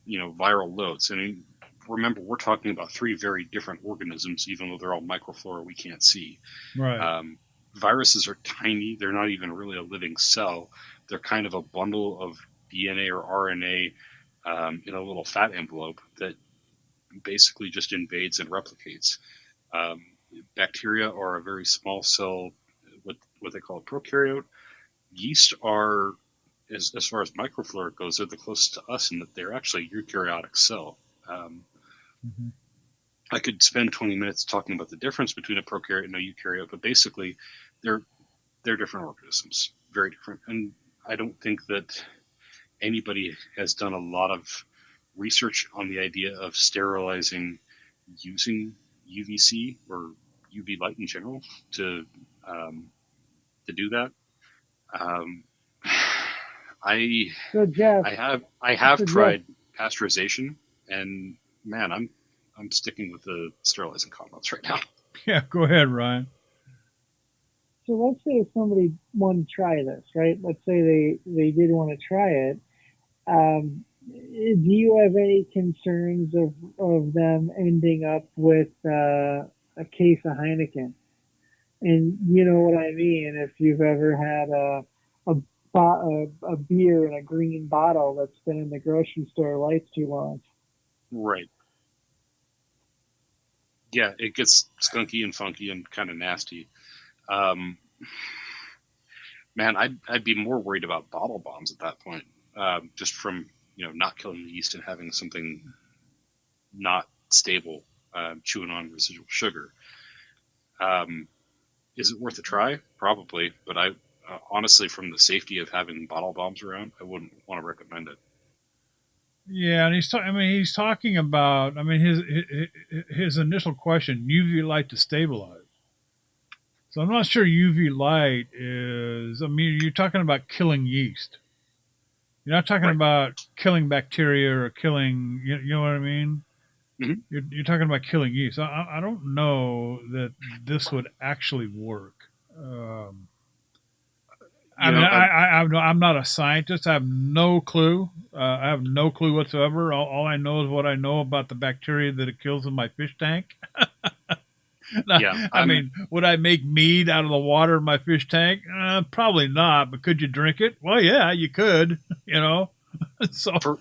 you know, viral loads. I mean, remember, we're talking about three very different organisms, even though they're all microflora we can't see. Right. Viruses are tiny. They're not even really a living cell. They're kind of a bundle of DNA or RNA in a little fat envelope that basically just invades and replicates. Bacteria are a very small cell, what they call a prokaryote. Yeast are, as far as microflora goes, they're the closest to us in that they're actually a eukaryotic cell. I could spend 20 minutes talking about the difference between a prokaryote and a eukaryote, but basically, they're different organisms, very different. And I don't think that anybody has done a lot of research on the idea of sterilizing using UVC or UV light in general to do that. I So Jeff, I have tried pasteurization, and man, I'm sticking with the sterilizing compounds right now. Yeah. Go ahead, Ryan. so let's say if somebody wanted to try this, right? Let's say they did want to try it. Do you have any concerns of them ending up with a case of Heineken? And you know what I mean. If you've ever had a beer in a green bottle that's been in the grocery store lights too long. Right. Yeah, it gets skunky and funky and kind of nasty. Um, Man, I'd be more worried about bottle bombs at that point, just from, you know, not killing the yeast and having something not stable chewing on residual sugar. Um, is it worth a try? Probably, but I honestly, from the safety of having bottle bombs around, I wouldn't want to recommend it. Yeah, and he's talking about. I mean, his initial question: UV light to stabilize. So I'm not sure UV light is. I mean, you're talking about killing yeast. You're not talking Right. about killing bacteria or killing. You know what I mean? Hmm. You're talking about killing yeast. I don't know that this would actually work. Um, I You mean, know, I'm not a scientist. I have no clue. I have no clue whatsoever. All I know is what I know about the bacteria that it kills in my fish tank. yeah, I mean, would I make mead out of the water in my fish tank? Probably not. But could you drink it? Well, yeah, you could. You know, so for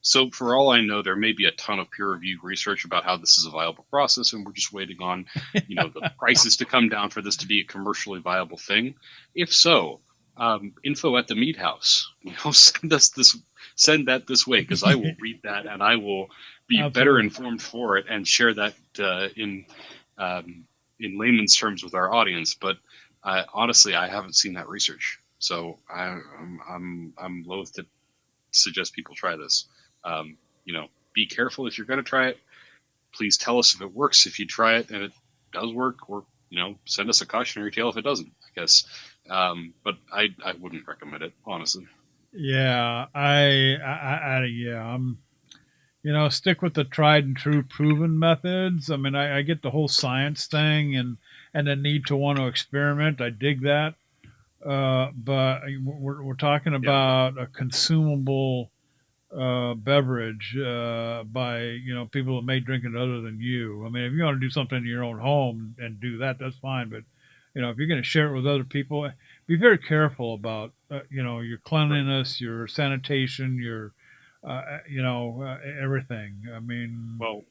So, for all I know, there may be a ton of peer-reviewed research about how this is a viable process, and we're just waiting on, the prices to come down for this to be a commercially viable thing. If so, info at the Meat House. Send that this way because I will read that and I will be better absolutely. informed for it and share that in layman's terms with our audience. But honestly, I haven't seen that research, so I'm loath to suggest people try this. Be careful if you're going to try it. Please tell us if it works. If you try it and it does work, or send us a cautionary tale if it doesn't. I guess, but I wouldn't recommend it honestly. Yeah, yeah, stick with the tried and true proven methods. I mean, I get the whole science thing and the need to want to experiment. I dig that. But we're talking Yeah, about a consumable beverage by people that may drink it other than you. I mean, if you want to do something in your own home and do that, that's fine. But if you're going to share it with other people, be very careful about your right. cleanliness, your sanitation, your everything. I mean, Well,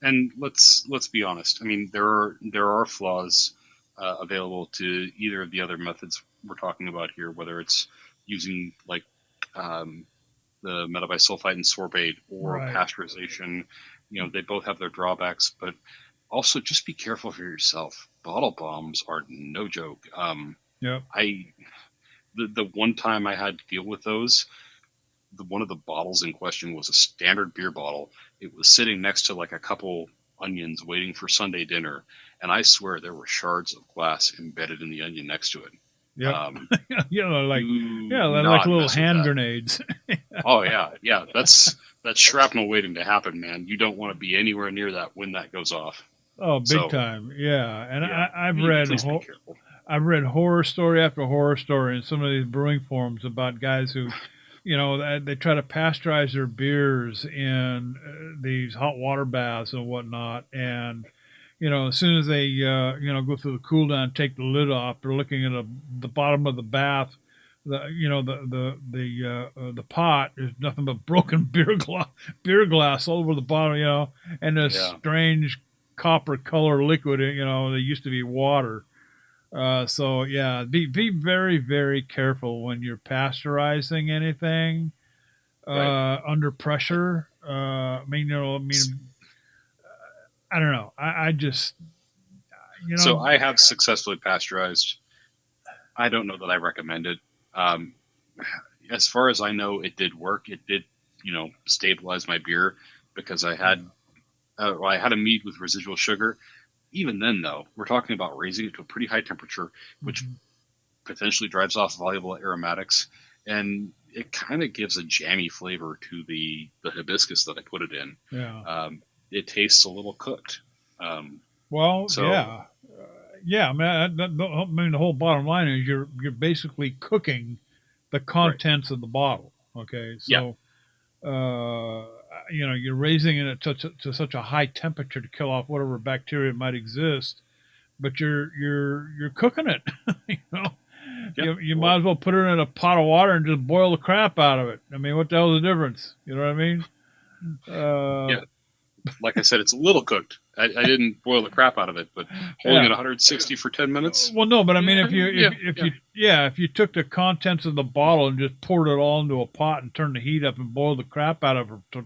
and let's be honest. I mean, there are flaws available to either of the other methods we're talking about here, whether it's using like um, the metabisulfite and sorbate or right? pasteurization. They both have their drawbacks, but also just be careful for yourself. Bottle bombs are no joke. Yep. I the one time I had to deal with those, one of the bottles in question was a standard beer bottle. It was sitting next to like a couple onions waiting for Sunday dinner, and I swear there were shards of glass embedded in the onion next to it. Yep. Um, Like do yeah, they're like not little mess with hand that. grenades. Oh yeah, yeah. That's shrapnel waiting to happen, man. You don't want to be anywhere near that when that goes off. Oh, big So time. Yeah, and yeah, please be careful. I've read horror story after horror story in some of these brewing forums about guys who, they try to pasteurize their beers in these hot water baths and whatnot, and as soon as they go through the cool down, take the lid off, they're looking at the bottom of the bath. The pot is nothing but broken beer glass all over the bottom, and this Yeah, strange copper color liquid, that used to be water. So yeah, be very very careful when you're pasteurizing anything right. under pressure. I don't know. I just you So know I have successfully pasteurized. I don't know that I recommend it. Um, as far as I know, it did work. It did, stabilize my beer because I had a mead with residual sugar. Even then, though, we're talking about raising it to a pretty high temperature, which Mhm. potentially drives off valuable aromatics, and it kind of gives a jammy flavor to the hibiscus that I put it in. Yeah. Um, it tastes a little cooked. Um, Well, so yeah, yeah. I mean, the whole bottom line is you're basically cooking the right, contents of the bottle. Okay, yeah, so you're raising it to such a high temperature to kill off whatever bacteria might exist, but you're cooking it. you know, yeah. you Well, might as well put it in a pot of water and just boil the crap out of it. I mean, what the hell's the difference? You know what I mean? yeah. Like I said, it's a little cooked. I didn't boil the crap out of it, but holding it Yeah. 160 for 10 minutes. Well, no, but I mean, Yeah, yeah, if yeah, you if you took the contents of the bottle and just poured it all into a pot and turned the heat up and boiled the crap out of it for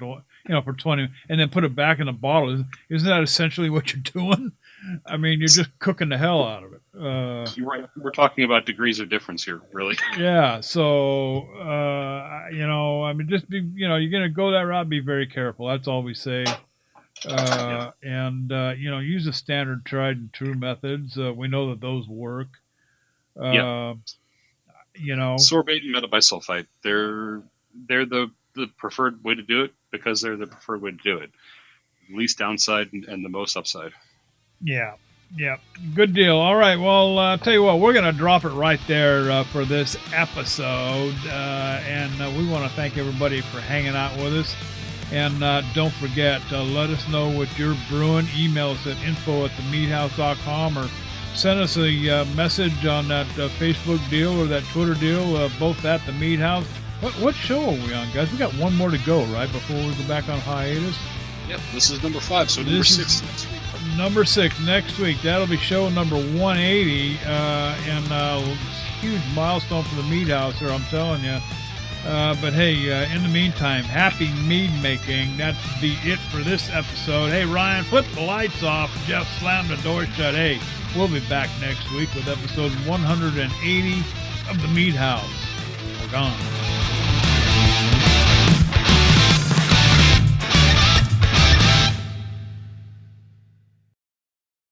20, and then put it back in the bottle, isn't that essentially what you're doing? I mean, you're just cooking the hell out of it. You're right. We're talking about degrees of difference here, really. Yeah. So, I mean, just be, you're going to go that route, be very careful. That's all we say. And, use the standard tried and true methods. We know that those work. Sorbate and metabisulfite, they're the preferred way to do it because they're the preferred way to do it. Least downside and the most upside. Yeah. Good deal. All right. Well, I'll tell you what, we're going to drop it right there for this episode. And we want to thank everybody for hanging out with us. And don't forget, let us know what you're brewing. Email us at info@themeadhouse.com or send us a message on that Facebook deal or that Twitter deal, both at The Mead House. What show are we on, guys? We got one more to go, right, before we go back on hiatus? Yep, this is number 5, so number 6 next week. Number 6 next week. That'll be show number 180, and huge milestone for The Mead House here, I'm telling you. But hey, in the meantime, happy mead making. That's it for this episode. Hey, Ryan, flip the lights off. Jeff slammed the door shut. Hey, we'll be back next week with episode 180 of The Mead House. We're gone.